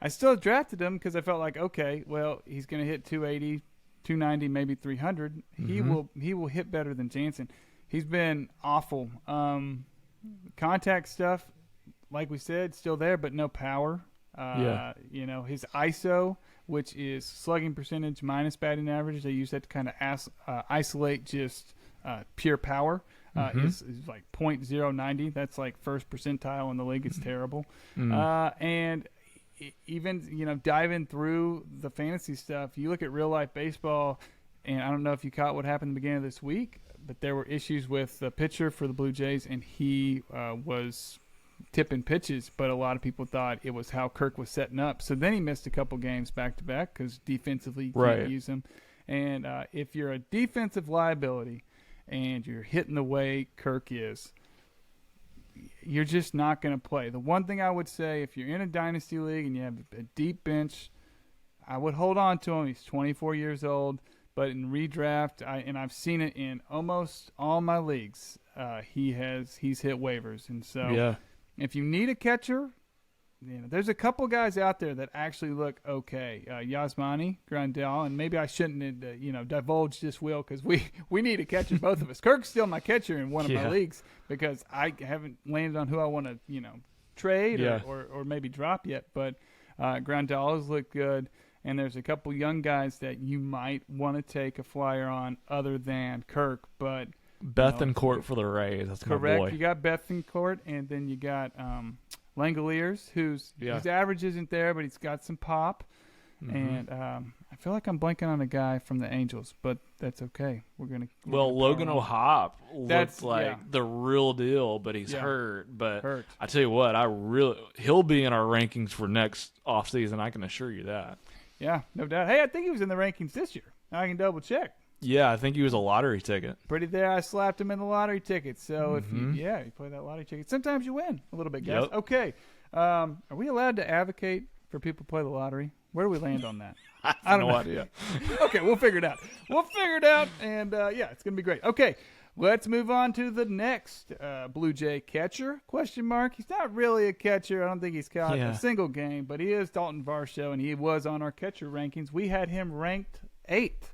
Speaker 1: I still drafted him because I felt like, okay, well, he's going to hit 280, 290, maybe 300. He will hit better than Jansen. He's been awful. Contact stuff, like we said, still there, but no power. His ISO, which is slugging percentage minus batting average, they use that to kind of isolate just pure power. Is like .090. That's like first percentile in the league. It's terrible. And even diving through the fantasy stuff, you look at real life baseball, and I don't know if you caught what happened at the beginning of this week, but there were issues with the pitcher for the Blue Jays, and he was tipping pitches, but a lot of people thought it was how Kirk was setting up. So then he missed a couple games back to back because defensively you can't use him. And if you're a defensive liability and you're hitting the way Kirk is, you're just not going to play. The one thing I would say, if you're in a dynasty league and you have a deep bench, I would hold on to him. He's 24 years old, but in redraft, and I've seen it in almost all my leagues, he's hit waivers. And so if you need a catcher, there's a couple guys out there that actually look okay. Yasmani Grandal, and maybe I shouldn't divulge this, Will, because we need a catcher, both of us. Kirk's still my catcher in one of my leagues because I haven't landed on who I want to trade or maybe drop yet. But Grandal has looked good, and there's a couple young guys that you might want to take a flyer on other than Kirk, but
Speaker 2: Bethancourt for the Rays. That's
Speaker 1: correct.
Speaker 2: My boy.
Speaker 1: You got Bethancourt, and then you got Langoliers, whose average isn't there, but he's got some pop. And I feel like I'm blanking on a guy from the Angels, but that's okay.
Speaker 2: Logan O'Hoppe looks like the real deal, but he's hurt. But I tell you what, he'll be in our rankings for next offseason. I can assure you that.
Speaker 1: Yeah, no doubt. Hey, I think he was in the rankings this year. I can double check.
Speaker 2: Yeah, I think he was a lottery ticket.
Speaker 1: Pretty there. I slapped him in the lottery ticket. So if you play that lottery ticket, sometimes you win a little bit, guys. Yep. Okay. Are we allowed to advocate for people to play the lottery? Where do we land on that?
Speaker 2: I have no idea.
Speaker 1: Okay, we'll figure it out. And it's going to be great. Okay, let's move on to the next Blue Jay catcher, ? He's not really a catcher. I don't think he's caught a single game, but he is Dalton Varsho, and he was on our catcher rankings. We had him ranked 8th.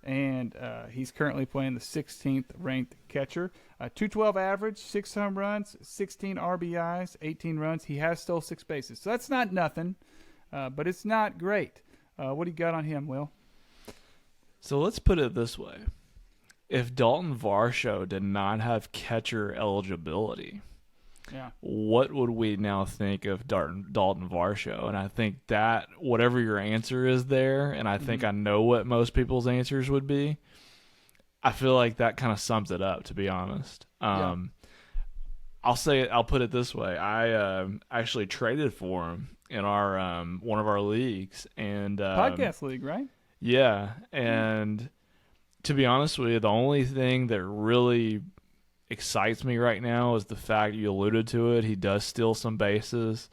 Speaker 1: And he's currently playing the 16th ranked catcher. 212 average, 6 home runs, 16 RBIs, 18 runs. He has stole 6 bases. So that's not nothing, but it's not great. What do you got on him, Will?
Speaker 2: So let's put it this way. If Dalton Varsho did not have catcher eligibility, what would we now think of Dalton Varsho? And I think that whatever your answer is there, and I think I know what most people's answers would be, I feel like that kind of sums it up, to be honest. I I'll put it this way. I actually traded for him in our one of our leagues, and
Speaker 1: Podcast league, right?
Speaker 2: yeah, and to be honest with you, the only thing that really excites me right now is the fact you alluded to it. He does steal some bases,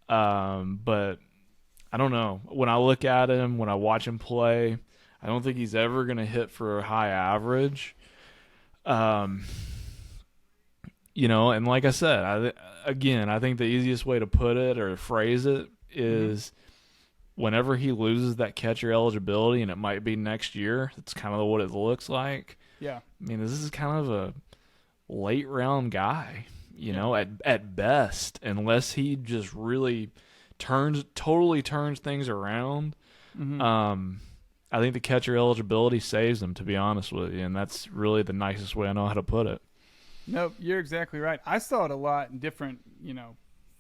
Speaker 2: but I don't know. When I look at him, when I watch him play, I don't think he's ever going to hit for a high average. And like I said, I think the easiest way to put it or phrase it is whenever he loses that catcher eligibility, and it might be next year, that's kind of what it looks like.
Speaker 1: Yeah.
Speaker 2: I mean, this is kind of a late round guy, at best, unless he just really totally turns things around. I think the catcher eligibility saves him, to be honest with you, and that's really the nicest way I know how to put it.
Speaker 1: Nope, you're exactly right. I saw it a lot in different,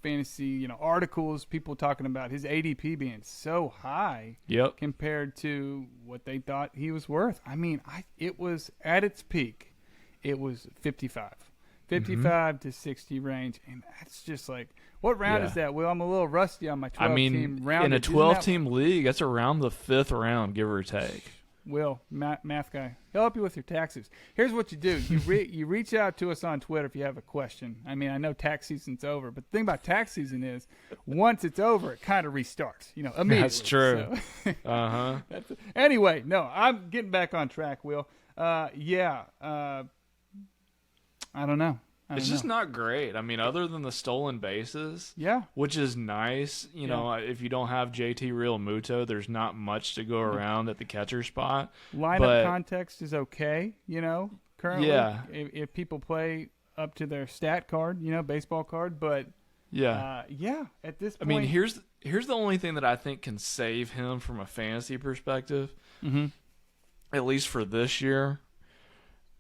Speaker 1: fantasy, articles, people talking about his ADP being so high compared to what they thought he was worth. I mean, it was at its peak, it was 55 to 60 range, and that's just like, what round is that? Well, I'm a little rusty on my 12-team round.
Speaker 2: In a 12-team league, that's around the 5th round, give or take.
Speaker 1: Will, math guy, he'll help you with your taxes. Here's what you do. You reach out to us on Twitter if you have a question. I mean, I know tax season's over, but the thing about tax season is once it's over, it kind of restarts, immediately.
Speaker 2: That's true.
Speaker 1: So, anyway, no, I'm getting back on track, Will. I don't know.
Speaker 2: It's just not great. I mean, other than the stolen bases, which is nice. If you don't have JT Realmuto, there's not much to go around at the catcher spot.
Speaker 1: Lineup context is okay, currently. Yeah. If people play up to their stat card, baseball card, but at this point.
Speaker 2: I mean, here's the only thing that I think can save him from a fantasy perspective, at least for this year.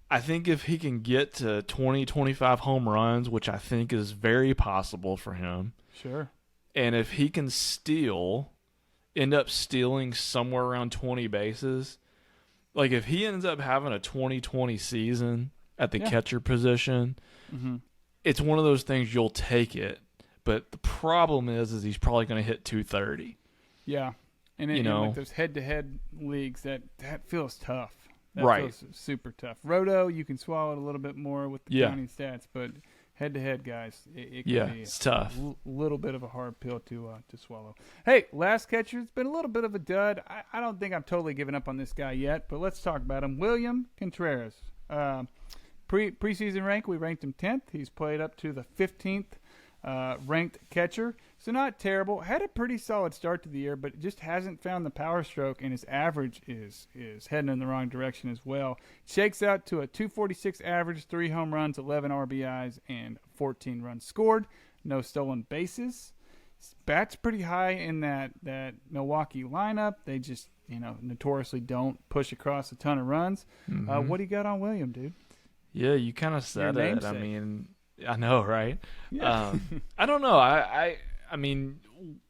Speaker 2: I think if he can get to 20, 25 home runs, which I think is very possible for him.
Speaker 1: Sure.
Speaker 2: And if he can end up stealing somewhere around 20 bases, like if he ends up having a 2020 season at the catcher position, it's one of those things you'll take it. But the problem is he's probably going to hit 230.
Speaker 1: Yeah. And in like those head-to-head leagues, that feels tough. That feels super tough. Roto, you can swallow it a little bit more with the counting stats, but head-to-head, guys, it can be
Speaker 2: it's tough.
Speaker 1: A little bit of a hard pill to swallow. Hey, last catcher, it's been a little bit of a dud. I don't think I'm totally giving up on this guy yet, but let's talk about him. William Contreras. Preseason rank, we ranked him 10th. He's played up to the 15th ranked catcher. So not terrible. Had a pretty solid start to the year, but just hasn't found the power stroke, and his average is heading in the wrong direction as well. Shakes out to a 246 average, 3 home runs, 11 RBIs, and 14 runs scored. No stolen bases. Bats pretty high in that Milwaukee lineup. They just, notoriously don't push across a ton of runs. What do you got on William, dude?
Speaker 2: Yeah, you kind of said it. I mean, I know, right?
Speaker 1: Yeah.
Speaker 2: I don't know. I mean,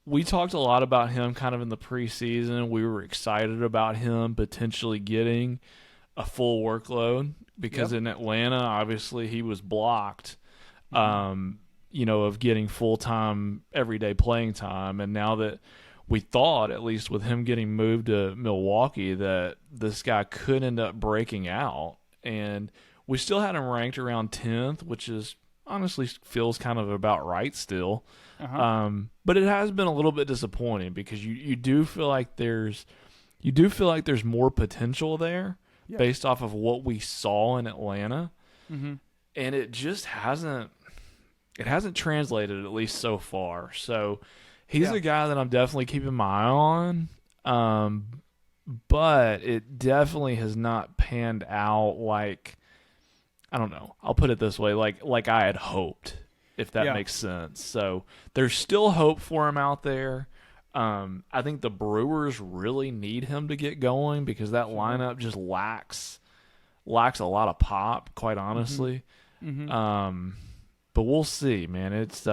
Speaker 2: we talked a lot about him kind of in the preseason. We were excited about him potentially getting a full workload because in Atlanta, obviously, he was blocked, of getting full-time, everyday playing time. And now that we thought, at least with him getting moved to Milwaukee, that this guy could end up breaking out. And we still had him ranked around 10th, which is honestly feels kind of about right still. But it has been a little bit disappointing because you do feel like there's more potential there based off of what we saw in Atlanta. And it just hasn't translated, at least so far. So he's a guy that I'm definitely keeping my eye on. But it definitely has not panned out like, I don't know. I'll put it this way, like I had hoped, if that makes sense. So there's still hope for him out there. I think the Brewers really need him to get going because that lineup just lacks a lot of pop, quite honestly. But we'll see, man. It's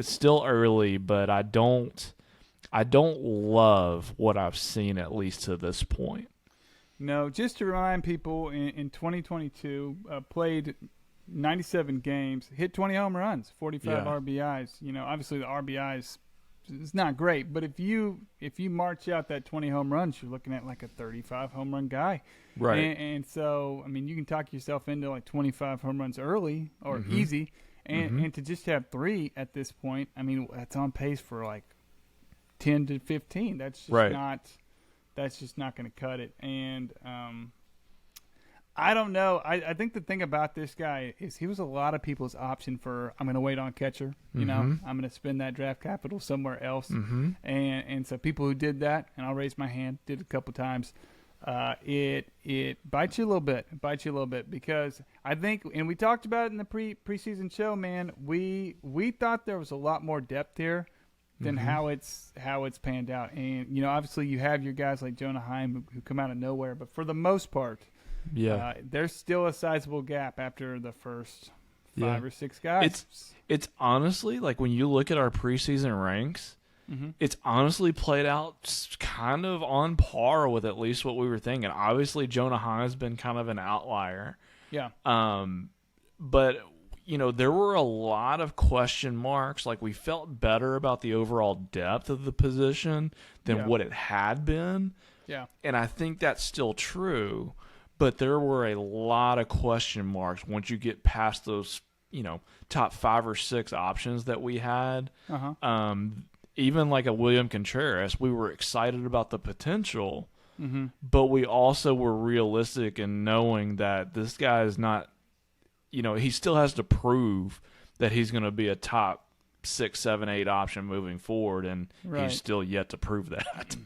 Speaker 2: still early, but I don't love what I've seen, at least to this point.
Speaker 1: No, just to remind people, in 2022, played 97 games, hit 20 home runs, 45
Speaker 2: Yeah.
Speaker 1: RBIs. Obviously the RBIs is not great, but if you march out that 20 home runs, you're looking at like a 35 home run guy.
Speaker 2: Right.
Speaker 1: And so, I mean, you can talk yourself into like 25 home runs early or
Speaker 2: Mm-hmm.
Speaker 1: easy, and to just have 3 at this point, I mean, that's on pace for like 10 to 15. That's just
Speaker 2: Right.
Speaker 1: not. That's just not going to cut it. And I don't know. I think the thing about this guy is he was a lot of people's option for I'm going to wait on catcher. You know,
Speaker 2: Mm-hmm.
Speaker 1: I'm going to spend that draft capital somewhere else.
Speaker 2: Mm-hmm.
Speaker 1: And so people who did that, and I'll raise my hand, did it a couple times. It bites you a little bit. It bites you a little bit because I think, and we talked about it in the preseason show, man. We thought there was a lot more depth here than
Speaker 2: Mm-hmm.
Speaker 1: how it's panned out. And obviously you have your guys like Jonah Heim who come out of nowhere, but for the most part,
Speaker 2: Yeah.
Speaker 1: there's still a sizable gap after the first 5
Speaker 2: Yeah.
Speaker 1: or 6 guys.
Speaker 2: It's honestly like when you look at our preseason ranks, it's honestly played out kind of on par with at least what we were thinking. Obviously, Jonah Heim has been kind of an outlier.
Speaker 1: Yeah.
Speaker 2: But there were a lot of question marks. Like we felt better about the overall depth of the position than
Speaker 1: Yeah.
Speaker 2: what it had been.
Speaker 1: Yeah.
Speaker 2: And I think that's still true, but there were a lot of question marks once you get past those, top 5 or 6 options that we had.
Speaker 1: Uh-huh.
Speaker 2: Even like a William Contreras, we were excited about the potential, but we also were realistic in knowing that this guy is not, he still has to prove that he's going to be a top 6, 7, 8 option moving forward, and
Speaker 1: Right.
Speaker 2: he's still yet to prove that.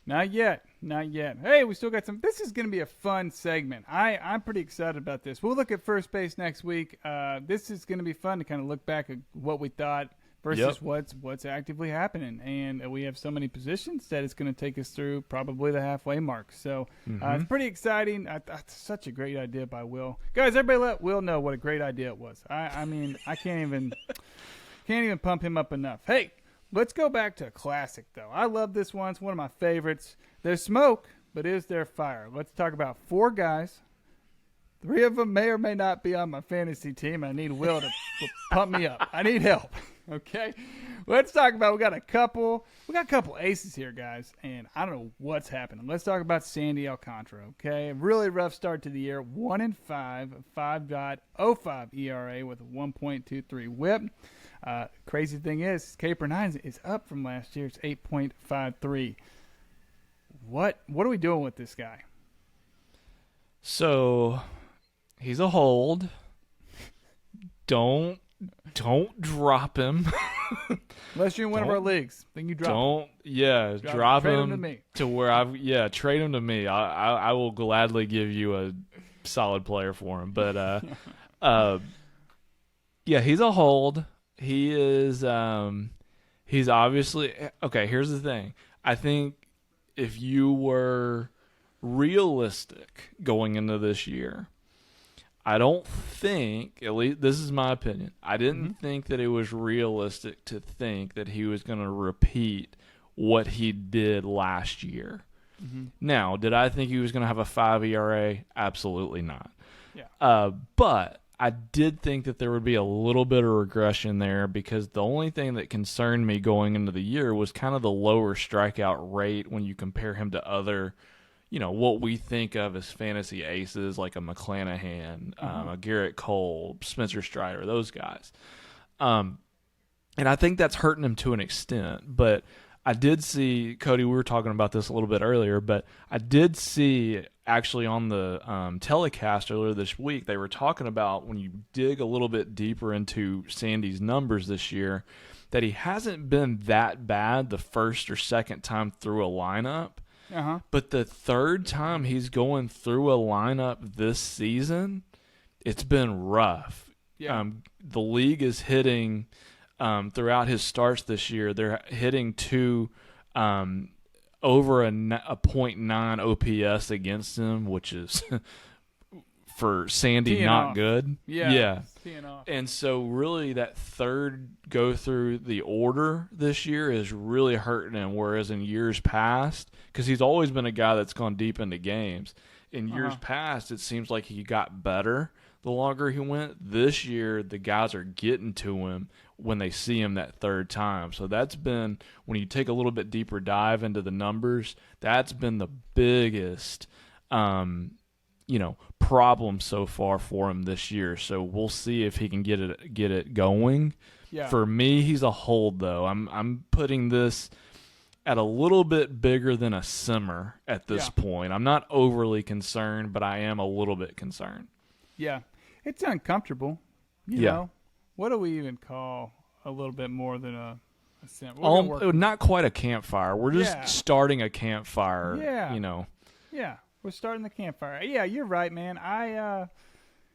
Speaker 1: Not yet. Not yet. Hey, we still got some. This is going to be a fun segment. I'm pretty excited about this. We'll look at first base next week. This is going to be fun to kind of look back at what we thought versus
Speaker 2: Yep.
Speaker 1: what's actively happening. And we have so many positions that it's going to take us through probably the halfway mark. So it's pretty exciting. That's such a great idea by Will. Guys, everybody let Will know what a great idea it was. I mean, I can't even pump him up enough. Hey, let's go back to a classic, though. I love this one. It's one of my favorites. There's smoke, but is there fire? Let's talk about 4 guys. 3 of them may or may not be on my fantasy team. I need Will to pump me up. I need help. Okay? Let's talk about we got a couple aces here, guys, and I don't know what's happening. Let's talk about Sandy Alcantara, okay? A really rough start to the year. 1-5, 5.05 ERA with a 1.23 whip. Crazy thing is, K/9 is up from last year. It's 8.53. What are we doing with this guy?
Speaker 2: So he's a hold. Don't drop him.
Speaker 1: Unless you're in one of our
Speaker 2: Don't-
Speaker 1: leagues, then you drop him.
Speaker 2: Drop
Speaker 1: Trade him
Speaker 2: him
Speaker 1: to me.
Speaker 2: to where trade him to me. I will gladly give you a solid player for him. But he's a hold. He is he's obviously okay, here's the thing. I think if you were realistic going into this year, I don't think, at least this is my opinion, I didn't think that it was realistic to think that he was going to repeat what he did last year. Now, did I think he was going to have a 5 ERA? Absolutely not.
Speaker 1: Yeah.
Speaker 2: But I did think that there would be a little bit of regression there because the only thing that concerned me going into the year was kind of the lower strikeout rate when you compare him to other, what we think of as fantasy aces like a McClanahan, a Garrett Cole, Spencer Strider, those guys. And I think that's hurting him to an extent. But I did see, Cody, we were talking about this a little bit earlier, but I did see actually on the telecast earlier this week, they were talking about when you dig a little bit deeper into Sandy's numbers this year, that he hasn't been that bad the first or second time through a lineup.
Speaker 1: Uh-huh.
Speaker 2: But the third time he's going through a lineup this season, it's been rough.
Speaker 1: Yeah.
Speaker 2: The league is hitting throughout his starts this year. They're hitting to over a .9 OPS against him, which is for Sandy
Speaker 1: Teeing
Speaker 2: not
Speaker 1: off.
Speaker 2: good.
Speaker 1: Yeah. It's teeing off.
Speaker 2: And so really that third go through the order this year is really hurting him, whereas in years past, because he's always been a guy that's gone deep into games, in years past it seems like he got better. the longer he went. This year, the guys are getting to him when they see him that third time. So that's been, when you take a little bit deeper dive into the numbers, that's been the biggest problem so far for him this year. So we'll see if he can get it going.
Speaker 1: Yeah.
Speaker 2: For me, he's a hold though. I'm putting this at a little bit bigger than a simmer at this point. I'm not overly concerned, but I am a little bit concerned.
Speaker 1: Yeah. It's uncomfortable. You know. What do we even call a little bit more than a simmer?
Speaker 2: Not quite a campfire. We're just starting a campfire.
Speaker 1: Yeah.
Speaker 2: Yeah.
Speaker 1: We're starting the campfire. Yeah, you're right, man.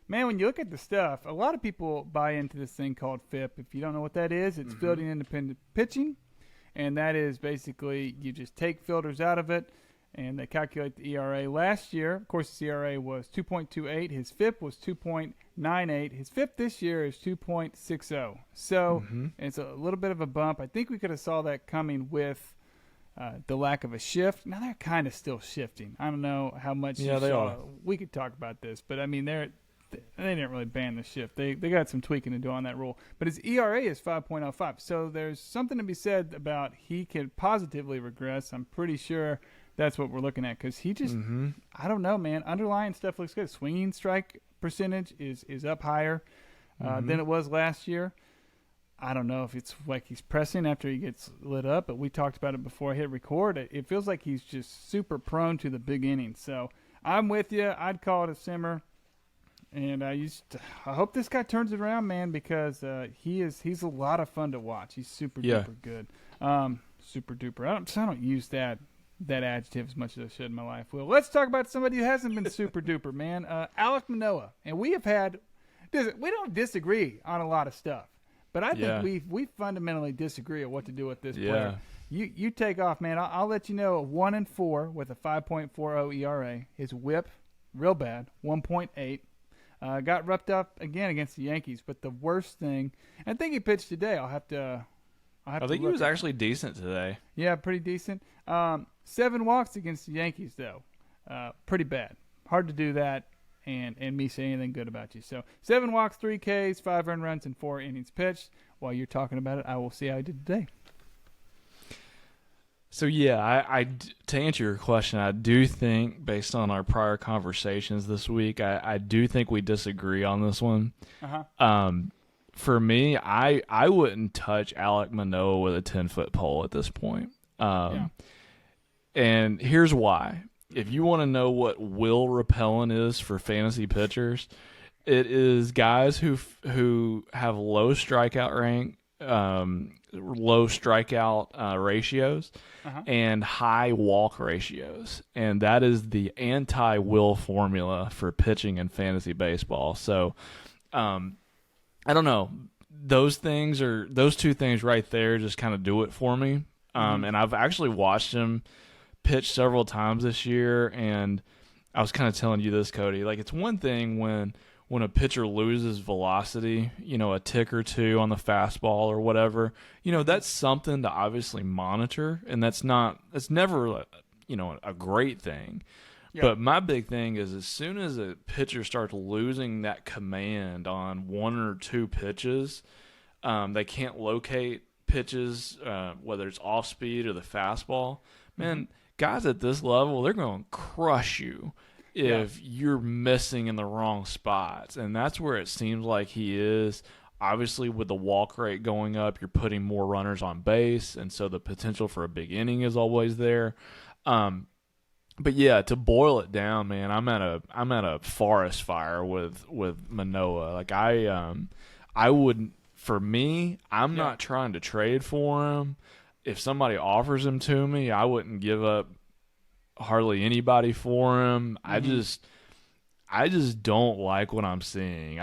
Speaker 1: Man, when you look at the stuff, a lot of people buy into this thing called FIP. If you don't know what that is, it's fielding independent pitching. And that is basically you just take fielders out of it, and they calculate the ERA. Last year, of course, his ERA was 2.28. His FIP was 2.98. His FIP this year is 2.60. So it's a little bit of a bump. I think we could have saw that coming with the lack of a shift. Now, they're kind of still shifting. I don't know how much you
Speaker 2: they
Speaker 1: saw.
Speaker 2: are.
Speaker 1: We could talk about this, but, I mean, they didn't really ban the shift. They got some tweaking to do on that rule. But his ERA is 5.05. So there's something to be said about he could positively regress. I'm pretty sure that's what we're looking at because he just, I don't know, man. Underlying stuff looks good. Swinging strike percentage is up higher than it was last year. I don't know if it's like he's pressing after he gets lit up, but we talked about it before I hit record. It feels like he's just super prone to the big innings. So I'm with you. I'd call it a simmer. And I hope this guy turns it around, man, because he's a lot of fun to watch. He's super duper good, super duper. I don't use that adjective as much as I should in my life. Well, let's talk about somebody who hasn't been super duper, man. Alek Manoah, and we don't disagree on a lot of stuff, but I think we fundamentally disagree on what to do with this player. You take off, man. I'll let you know. 1-4 with a 5.40 ERA. His WHIP, real bad, 1.8. Got roughed up again against the Yankees, but the worst thing, I think he pitched today. I think
Speaker 2: he was actually decent today.
Speaker 1: Yeah, pretty decent. 7 walks against the Yankees, though. Pretty bad. Hard to do that and me say anything good about you. So 7 walks, 3 Ks, 5 earned runs, and 4 innings pitched. While you're talking about it, I will see how he did today.
Speaker 2: So, I to answer your question, I do think, based on our prior conversations this week, I do think we disagree on this one. For me, I wouldn't touch Alek Manoah with a 10-foot pole at this point. And here's why. If you want to know what will repellent is for fantasy pitchers, it is guys who have low strikeout rank, low strikeout ratios, and high walk ratios, and that is the anti-will formula for pitching in fantasy baseball. So, I don't know. Those two things right there just kind of do it for me. And I've actually watched him pitch several times this year, and I was kind of telling you this, Cody. Like, it's one thing when a pitcher loses velocity, a tick or two on the fastball or whatever, that's something to obviously monitor, and that's never, a great thing. Yeah. But my big thing is as soon as a pitcher starts losing that command on 1 or 2 pitches, they can't locate pitches, whether it's off speed or the fastball. Man, guys at this level, they're going to crush you if you're missing in the wrong spots. And that's where it seems like he is. Obviously, with the walk rate going up, you're putting more runners on base, and so the potential for a big inning is always there. But to boil it down, man, I'm at a forest fire with Manoah. Like I wouldn't. For me, I'm not trying to trade for him. If somebody offers him to me, I wouldn't give up hardly anybody for him. I just don't like what I'm seeing.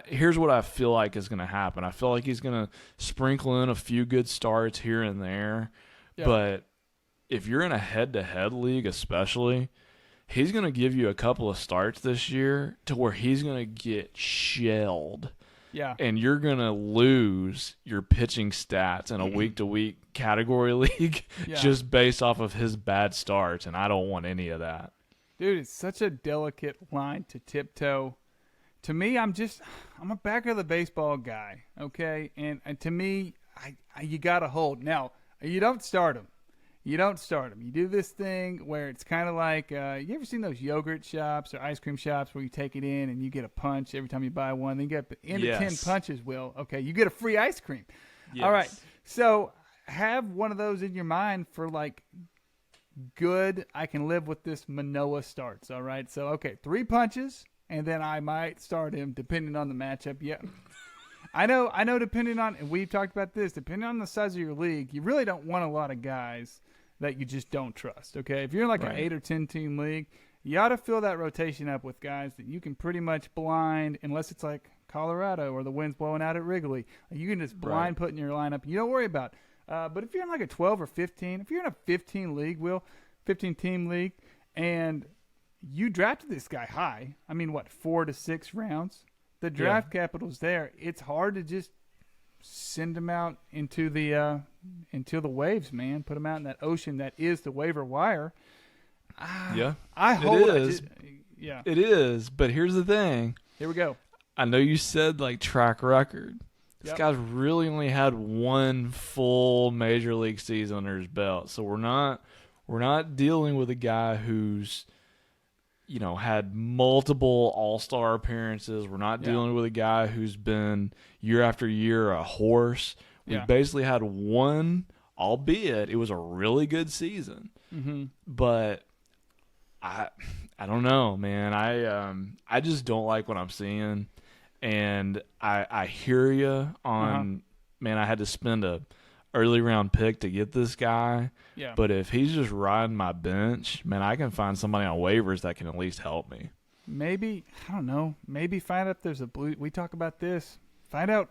Speaker 2: Here's what I feel like is going to happen. I feel like he's going to sprinkle in a few good starts here and there, but if you're in a head-to-head league especially, he's going to give you a couple of starts this year to where he's going to get shelled. Yeah. And you're going to lose your pitching stats in a week-to-week category league just based off of his bad starts, and I don't want any of that.
Speaker 1: Dude, it's such a delicate line to tiptoe To me, I'm a back of the baseball guy, okay? And to me, you got to hold. Now, you don't start him. You don't start them. You do this thing where it's kind of like, you ever seen those yogurt shops or ice cream shops where you take it in and you get a punch every time you buy one? Then you get into 10 punches, Will. Okay, you get a free ice cream.
Speaker 2: Yes.
Speaker 1: All right, so have one of those in your mind for like good, I can live with this Manoah starts, all right? So, okay, 3 punches, and then I might start him depending on the matchup. Yeah. I know depending on, and we've talked about this, depending on the size of your league, you really don't want a lot of guys that you just don't trust, okay? If you're in like an 8 or 10 team league, you ought to fill that rotation up with guys that you can pretty much blind, unless it's like Colorado or the wind's blowing out at Wrigley. You can just blind put in your lineup. You don't worry about. But if you're in like a 12 or 15, if you're in a 15 league, 15 team league, and you drafted this guy high, I mean, what, 4 to 6 rounds? The draft capital's there. It's hard to just send them out into the waves, man. Put them out in that ocean that is the waiver wire. I hope
Speaker 2: it is. It is. But here's the thing.
Speaker 1: Here we go.
Speaker 2: I know you said like track record. This guy's really only had one full major league season under his belt, so we're not dealing with a guy who's had multiple all-star appearances. We're not dealing with a guy who's been year after year a horse. We basically had one, albeit it was a really good season.
Speaker 1: Mm-hmm.
Speaker 2: But I don't know, man. I just don't like what I'm seeing, and I hear you on. Man, I had to spend a early round pick to get this guy.
Speaker 1: Yeah.
Speaker 2: But if he's just riding my bench, man, I can find somebody on waivers that can at least help me.
Speaker 1: Maybe, I don't know, find out if there's a blue. We talk about this. Find out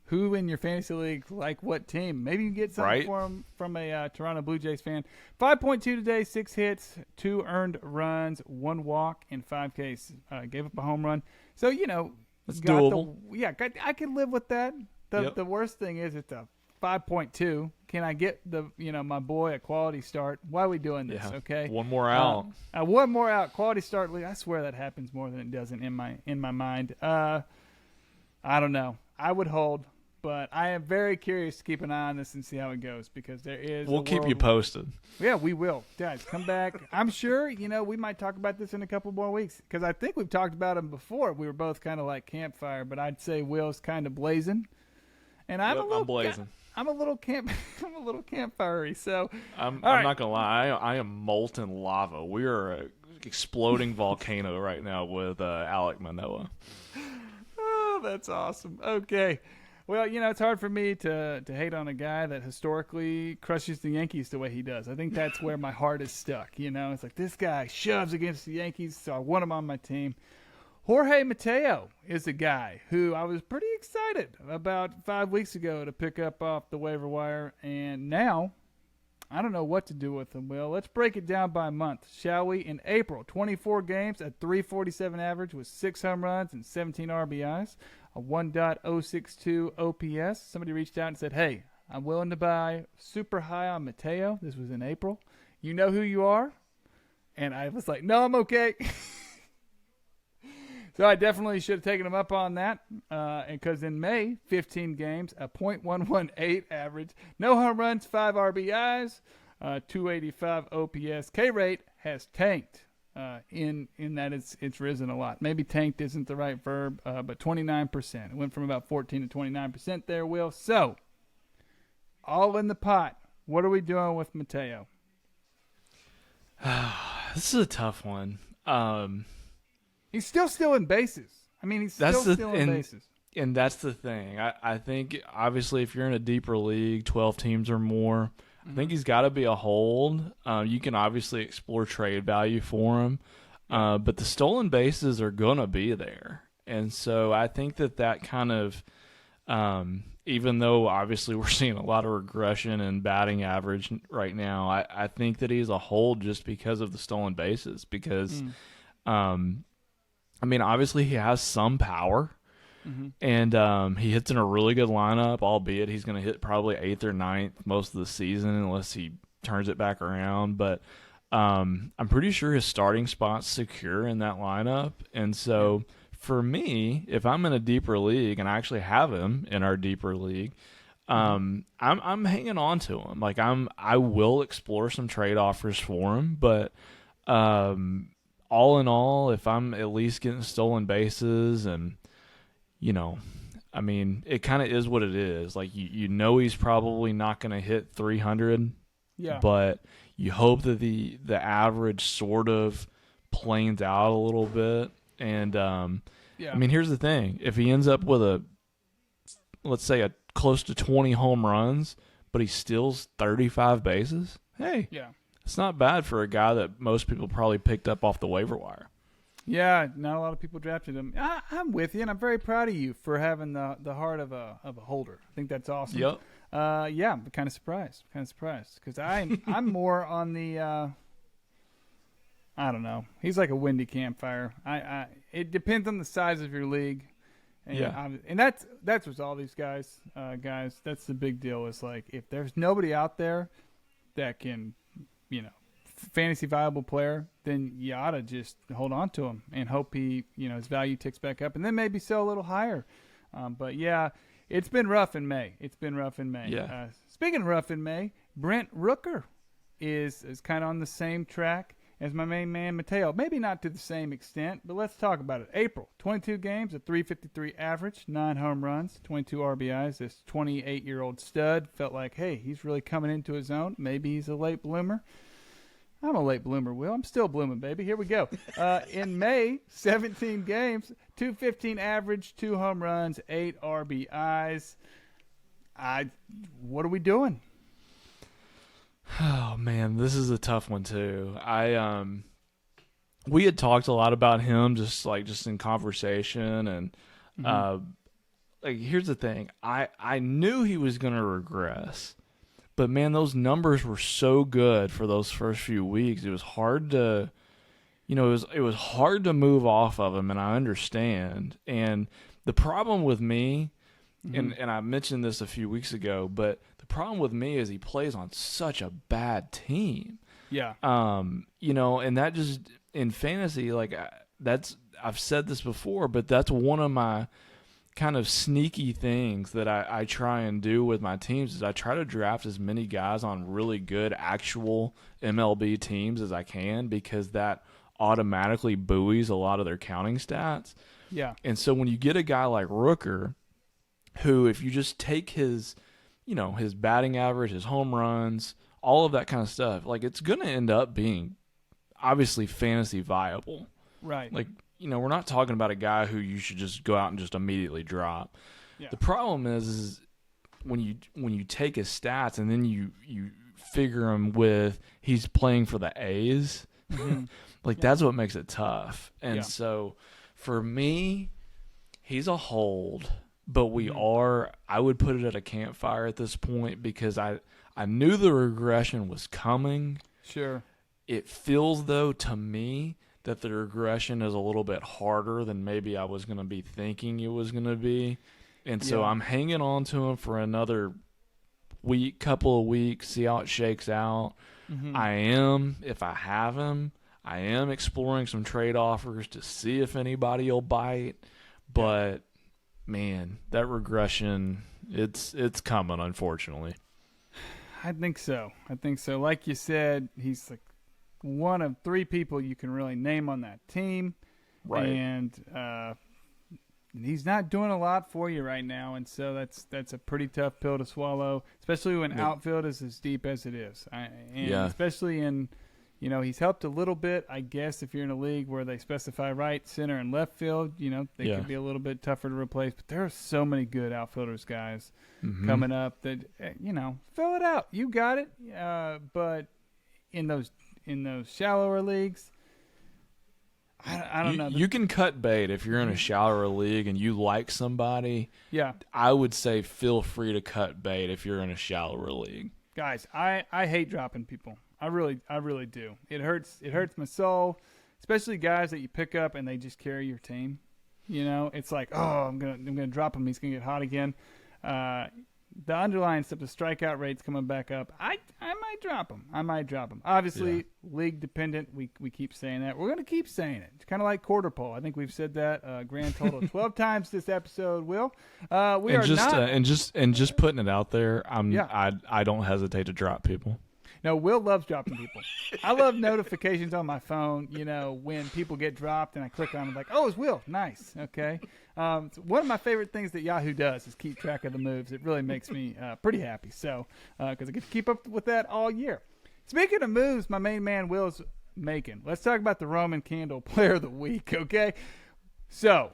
Speaker 1: who in your fantasy league, like what team. Maybe you can get something from a Toronto Blue Jays fan. 5.2 today, 6 hits, 2 earned runs, 1 walk, and 5 Ks. Gave up a home run. So,
Speaker 2: it's doable.
Speaker 1: I can live with that. The worst thing is it's a 5.2. Can I get my boy a quality start? Why are we doing this?
Speaker 2: Yeah.
Speaker 1: Okay,
Speaker 2: one more out.
Speaker 1: One more out. Quality start. I swear that happens more than it doesn't in my mind. I don't know. I would hold, but I am very curious to keep an eye on this and see how it goes because there is.
Speaker 2: We'll keep you posted.
Speaker 1: Yeah, we will, guys. Come back. I'm sure we might talk about this in a couple more weeks because I think we've talked about them before. We were both kind of like campfire, but I'd say Will's kind of blazing, and I'm blazing. I'm a little campfirey. So
Speaker 2: I'm not gonna lie. I am molten lava. We are an exploding volcano right now with Alek Manoah.
Speaker 1: Oh, that's awesome. Okay. Well, it's hard for me to hate on a guy that historically crushes the Yankees the way he does. I think that's where my heart is stuck. It's like this guy shoves against the Yankees, so I want him on my team. Jorge Mateo is a guy who I was pretty excited about 5 weeks ago to pick up off the waiver wire, and now I don't know what to do with him, Will. Let's break it down by month, shall we? In April, 24 games at .347 average with 6 home runs and 17 RBIs, a 1.062 OPS. Somebody reached out and said, hey, I'm willing to buy super high on Mateo. This was in April. You know who you are? And I was like, no, I'm okay. So I definitely should have taken him up on that because in May, 15 games, a .118 average, no home runs, 5 RBIs, 285 OPS. K rate has tanked in that it's risen a lot. Maybe tanked isn't the right verb, but 29%. It went from about 14 to 29% there, Will. So all in the pot. What are we doing with Mateo?
Speaker 2: This is a tough one.
Speaker 1: He's still in bases. I mean, he's still in bases.
Speaker 2: And that's the thing. I think, obviously, if you're in a deeper league, 12 teams or more, I think he's got to be a hold. You can obviously explore trade value for him. But the stolen bases are going to be there. And so I think that kind of, even though obviously we're seeing a lot of regression in batting average right now, I think that he's a hold just because of the stolen bases. Because obviously he has some power, and he hits in a really good lineup, albeit he's going to hit probably 8th or 9th most of the season unless he turns it back around. But I'm pretty sure his starting spot's secure in that lineup. And so for me, if I'm in a deeper league and I actually have him in our deeper league, I'm hanging on to him. Like I will explore some trade offers for him, but all in all, if I'm at least getting stolen bases and I mean, it kind of is what it is. Like you know he's probably not going to hit 300,
Speaker 1: Yeah.
Speaker 2: but you hope that the average sort of planes out a little bit. And
Speaker 1: Yeah.
Speaker 2: I mean, here's the thing: if he ends up with let's say a close to 20 home runs, but he steals 35 bases, hey,
Speaker 1: Yeah.
Speaker 2: it's not bad for a guy that most people probably picked up off the waiver wire.
Speaker 1: Yeah, not a lot of people drafted him. I'm with you, and I'm very proud of you for having the heart of a holder. I think that's awesome.
Speaker 2: Yep.
Speaker 1: Yeah, I'm kind of surprised. Because I'm more on the. I don't know. He's like a windy campfire. It depends on the size of your league. And
Speaker 2: Yeah.
Speaker 1: And that's with all these guys. That's the big deal. Is like if there's nobody out there that can, fantasy viable player, then you ought to just hold on to him and hope he, his value ticks back up, and then maybe sell a little higher. But yeah, it's been rough in May.
Speaker 2: Yeah.
Speaker 1: Speaking of rough in May, Brent Rooker is kind of on the same track as my main man Mateo. Maybe not to the same extent, but let's talk about it. April, 22 games, a 353 average, 9 home runs, 22 RBIs. This 28-year-old stud felt like, hey, he's really coming into his own. Maybe he's a late bloomer. I'm a late bloomer, Will. I'm still blooming, baby. Here we go. In May, 17 games, 215 average, 2 home runs, 8 RBIs. What are we doing?
Speaker 2: Oh man, this is a tough one too. We had talked a lot about him just in conversation, and here's the thing. I knew he was going to regress. But man, those numbers were so good for those first few weeks. It was hard to, it was hard to move off of him, and I understand. And the problem with me, and I mentioned this a few weeks ago, but the problem with me is he plays on such a bad team.
Speaker 1: Yeah.
Speaker 2: And that just in fantasy, I've said this before, but that's one of my kind of sneaky things that I try and do with my teams is I try to draft as many guys on really good actual MLB teams as I can, because that automatically buoys a lot of their counting stats.
Speaker 1: Yeah.
Speaker 2: And so when you get a guy like Rooker, who if you just take his, his batting average, his home runs, all of that kind of stuff, it's going to end up being obviously fantasy viable.
Speaker 1: Right.
Speaker 2: We're not talking about a guy who you should just go out and just immediately drop.
Speaker 1: Yeah.
Speaker 2: The problem is when you take his stats and then you figure him with he's playing for the A's, that's what makes it tough. And so for me, he's a hold, but I would put it at a campfire at this point because I knew the regression was coming.
Speaker 1: Sure.
Speaker 2: It feels though to me that the regression is a little bit harder than maybe I was going to be thinking it was going to be. And so I'm hanging on to him for another couple of weeks, see how it shakes out. If I have him, I am exploring some trade offers to see if anybody will bite. But, man, that regression, it's coming, unfortunately.
Speaker 1: I think so. Like you said, he's like one of 3 people you can really name on that team.
Speaker 2: Right.
Speaker 1: And he's not doing a lot for you right now, and so that's a pretty tough pill to swallow, especially when outfield is as deep as it is. Especially in, he's helped a little bit, I guess, if you're in a league where they specify right, center, and left field, they could be a little bit tougher to replace. But there are so many good outfielders, guys, coming up that, fill it out. You got it. But in those shallower leagues, I don't know.
Speaker 2: You can cut bait if you're in a shallower league and you like somebody.
Speaker 1: Yeah.
Speaker 2: I would say feel free to cut bait if you're in a shallower league.
Speaker 1: Guys, I hate dropping people. I really do. It hurts my soul, especially guys that you pick up and they just carry your team. It's like, oh, I'm gonna drop him. He's gonna get hot again. the underlying stuff, the strikeout rate's coming back up. I might drop him. Obviously, league dependent. We keep saying that. We're going to keep saying it. It's kind of like quarter pole. I think we've said that grand total 12 times this episode. Will we
Speaker 2: and
Speaker 1: are
Speaker 2: just
Speaker 1: not
Speaker 2: and just putting it out there. I don't hesitate to drop people.
Speaker 1: No, Will loves dropping people. I love notifications on my phone, when people get dropped and I click on them like, oh, it's Will. Nice. Okay. So one of my favorite things that Yahoo does is keep track of the moves. It really makes me pretty happy. So, because I get to keep up with that all year. Speaking of moves, my main man Will's making. Let's talk about the Roman Candle Player of the Week. Okay. So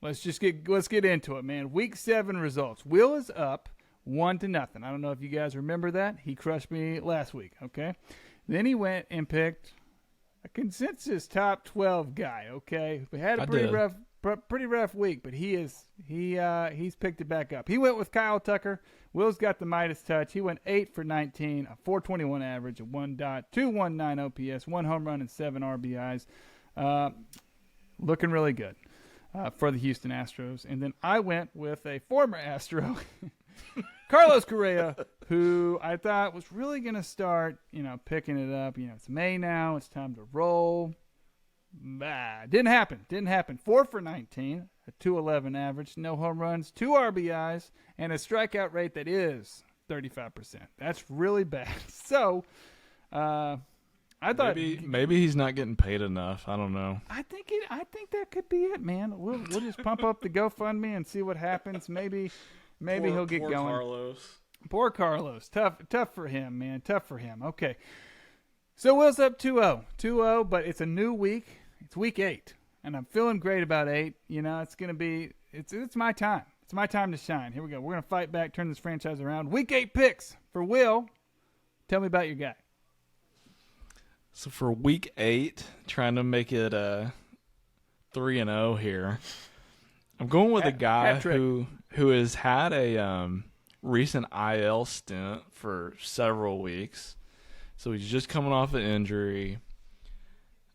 Speaker 1: let's get into it, man. Week 7 results. Will is up 1-0. I don't know if you guys remember that. He crushed me last week, okay? Then he went and picked a consensus top 12 guy, okay? We had a pretty rough week, but he's picked it back up. He went with Kyle Tucker. Will's got the Midas touch. He went 8 for 19, a 421 average, a 1.219 OPS, 1 home run and 7 RBIs. Looking really good for the Houston Astros. And then I went with a former Astro, Carlos Correa, who I thought was really going to start, picking it up. It's May now. It's time to roll. Didn't happen. 4 for 19, a 211 average, no home runs, 2 RBIs, and a strikeout rate that is 35%. That's really bad. So, I thought
Speaker 2: maybe he's not getting paid enough. I don't know.
Speaker 1: I think that could be it, man. We'll just pump up the GoFundMe and see what happens. Maybe he'll get going. Poor Carlos. Tough for him, man. Tough for him. Okay. So Will's up 2-0, but it's a new week. It's week 8, and I'm feeling great about 8. It's going to be it's my time. It's my time to shine. Here we go. We're going to fight back, turn this franchise around. Week 8 picks for Will. Tell me about your guy.
Speaker 2: So for week 8, trying to make it 3-0 here. I'm going with a guy who has had a recent IL stint for several weeks. So he's just coming off an injury.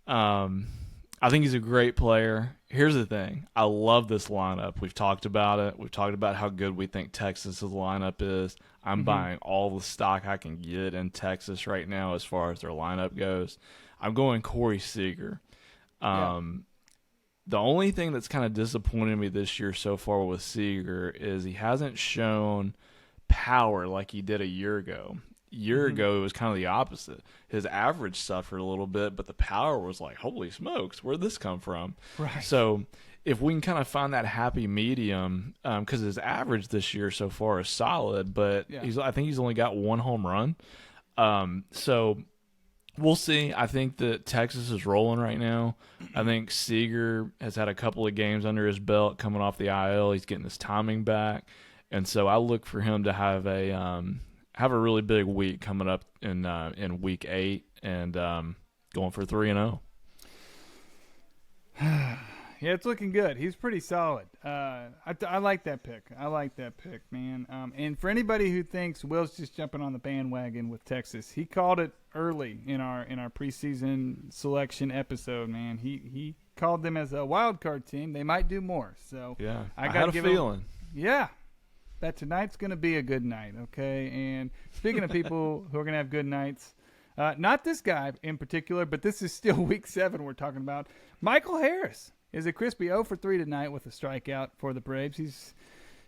Speaker 2: I think he's a great player. Here's the thing. I love this lineup. We've talked about it. We've talked about how good we think Texas' lineup is. I'm buying all the stock I can get in Texas right now as far as their lineup goes. I'm going Corey Seager. The only thing that's kind of disappointed me this year so far with Seager is he hasn't shown power like he did a year ago. A year ago, it was kind of the opposite. His average suffered a little bit, but the power was like, holy smokes, where'd this come from?
Speaker 1: Right.
Speaker 2: So if we can kind of find that happy medium, because his average this year so far is solid, but I think he's only got 1 home run. So we'll see. I think that Texas is rolling right now. I think Seager has had a couple of games under his belt coming off the IL. He's getting his timing back. And so I look for him to have a really big week coming up in week 8 and going for 3-0.
Speaker 1: Yeah, it's looking good. He's pretty solid. I like that pick. Man. And for anybody who thinks Will's just jumping on the bandwagon with Texas, he called it early in our preseason selection episode. Man, he called them as a wild card team. They might do more. So
Speaker 2: yeah,
Speaker 1: I
Speaker 2: had a feeling.
Speaker 1: That tonight's going to be a good night. Okay, and speaking of people who are going to have good nights. Not this guy in particular, but this is still week 7 we're talking about. Michael Harris is a crispy 0 for 3 tonight with a strikeout for the Braves.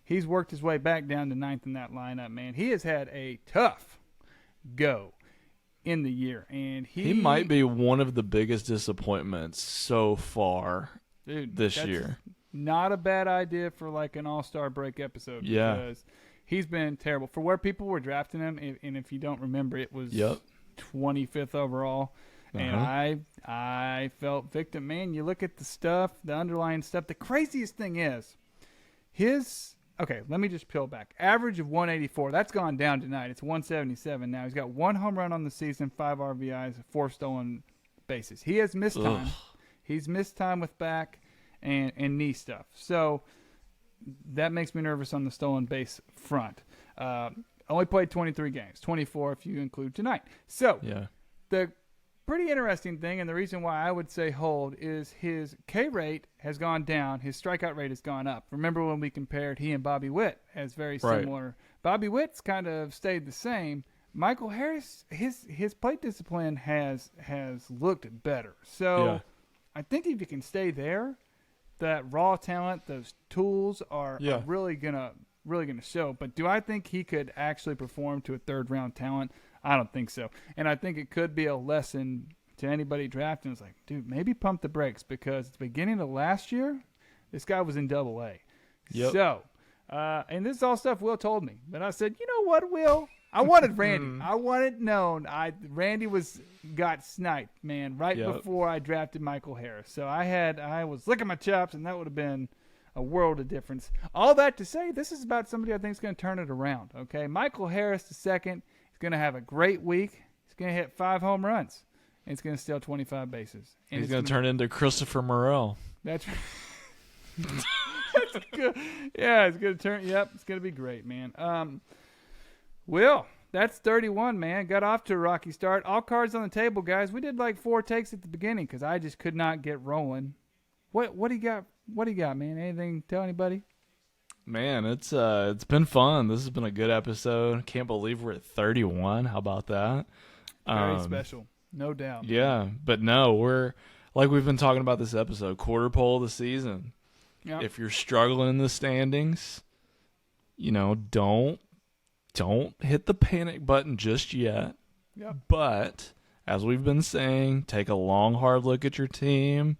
Speaker 1: He's worked his way back down to 9th in that lineup, man. He has had a tough go in the year, and he
Speaker 2: might be one of the biggest disappointments so far this year.
Speaker 1: Not a bad idea for like an all-star break episode.
Speaker 2: Yeah.
Speaker 1: Because he's been terrible. For where people were drafting him, and if you don't remember, it was 25th overall. And I felt victim, man. You look at the stuff, the underlying stuff. The craziest thing is let me just peel back. Average of 184. That's gone down tonight. It's 177 now. He's got 1 home run on the season, 5 RBIs, 4 stolen bases. He has missed time. He's missed time with back and knee stuff. So that makes me nervous on the stolen base front. Only played 23 games, 24 if you include tonight. So the pretty interesting thing, and the reason why I would say hold is his K rate has gone down, his strikeout rate has gone up. Remember when we compared he and Bobby Witt as very
Speaker 2: Right.
Speaker 1: similar? Bobby Witt's kind of stayed the same. Michael Harris, his plate discipline has looked better. So
Speaker 2: Yeah.
Speaker 1: I think if you can stay there, that raw talent, those tools are really gonna show. But do I think he could actually perform to a third round talent? I don't think so. And I think it could be a lesson to anybody drafting. It's like, dude, maybe pump the brakes, because at the beginning of last year, this guy was in Double A.
Speaker 2: Yep.
Speaker 1: So, and this is all stuff Will told me. But I said, you know what, Will? I wanted Randy. I wanted known. Randy got sniped, man, right before I drafted Michael Harris. So I was licking my chops, and that would have been a world of difference. All that to say, this is about somebody I think is going to turn it around. Okay, Michael Harris the second. He's going to have a great week. He's going to hit 5 home runs, and he's going to steal 25 bases. And
Speaker 2: He's going to turn into Christopher Morel.
Speaker 1: That's that's good. Yeah, it's going to turn. Yep, it's going to be great, man. Will, that's 31, man. Got off to a rocky start. All cards on the table, guys. We did like 4 takes at the beginning because I just could not get rolling. What do you got? What do you got, man? Anything? Tell anybody?
Speaker 2: Man, it's been fun. This has been a good episode. Can't believe we're at 31. How about that?
Speaker 1: Very special, no doubt.
Speaker 2: Yeah, but no, we're like we've been talking about this episode. Quarter pole of the season.
Speaker 1: Yep.
Speaker 2: If you're struggling in the standings, don't hit the panic button just yet.
Speaker 1: Yep.
Speaker 2: But as we've been saying, take a long, hard look at your team.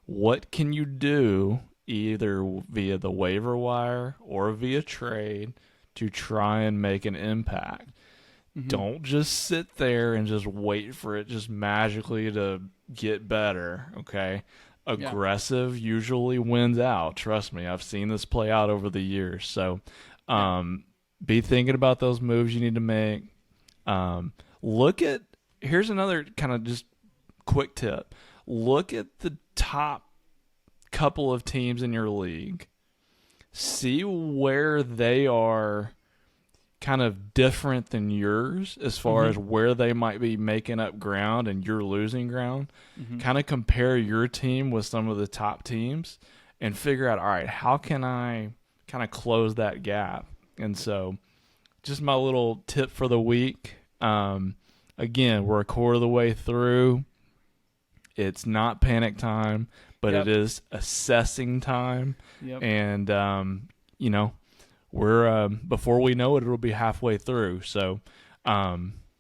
Speaker 2: What can you do, either via the waiver wire or via trade, to try and make an impact? Mm-hmm. Don't just sit there and just wait for it just magically to get better, okay? Aggressive usually wins out. Trust me, I've seen this play out over the years. So be thinking about those moves you need to make. Here's another kind of just quick tip. Look at the top couple of teams in your league. See where they are kind of different than yours as far as where they might be making up ground and you're losing ground. Kind of compare your team with some of the top teams and figure out, all right, how can I kind of close that gap? And so just my little tip for the week. Again, we're a quarter of the way through. It's not panic time, but it is assessing time. Yep. And, we're before we know it, it'll be halfway through. So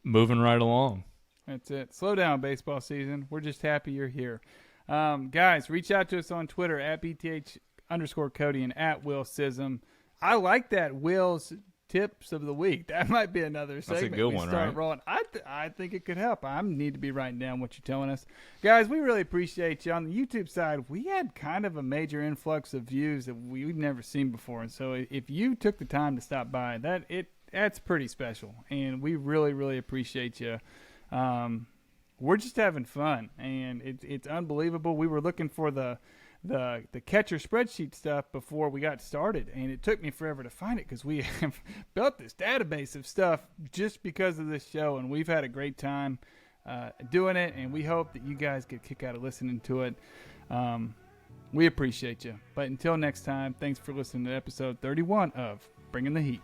Speaker 2: moving right along.
Speaker 1: That's it. Slow down, baseball season. We're just happy you're here. Guys, reach out to us on Twitter at BTH_Cody and at Will Sism. I like that Will's tips of the week. That might be another segment.
Speaker 2: That's a good one,
Speaker 1: start
Speaker 2: right?
Speaker 1: Rolling. I think it could help. I need to be writing down what you're telling us. Guys, we really appreciate you. On the YouTube side, we had kind of a major influx of views that we've never seen before. And so if you took the time to stop by, that's pretty special. And we really, really appreciate you. We're just having fun, and it's unbelievable. We were looking for the catcher spreadsheet stuff before we got started, and it took me forever to find it because we have built this database of stuff just because of this show, and we've had a great time doing it, and we hope that you guys get a kick out of listening to it. We appreciate you. But until next time, thanks for listening to episode 31 of Bringing the Heat.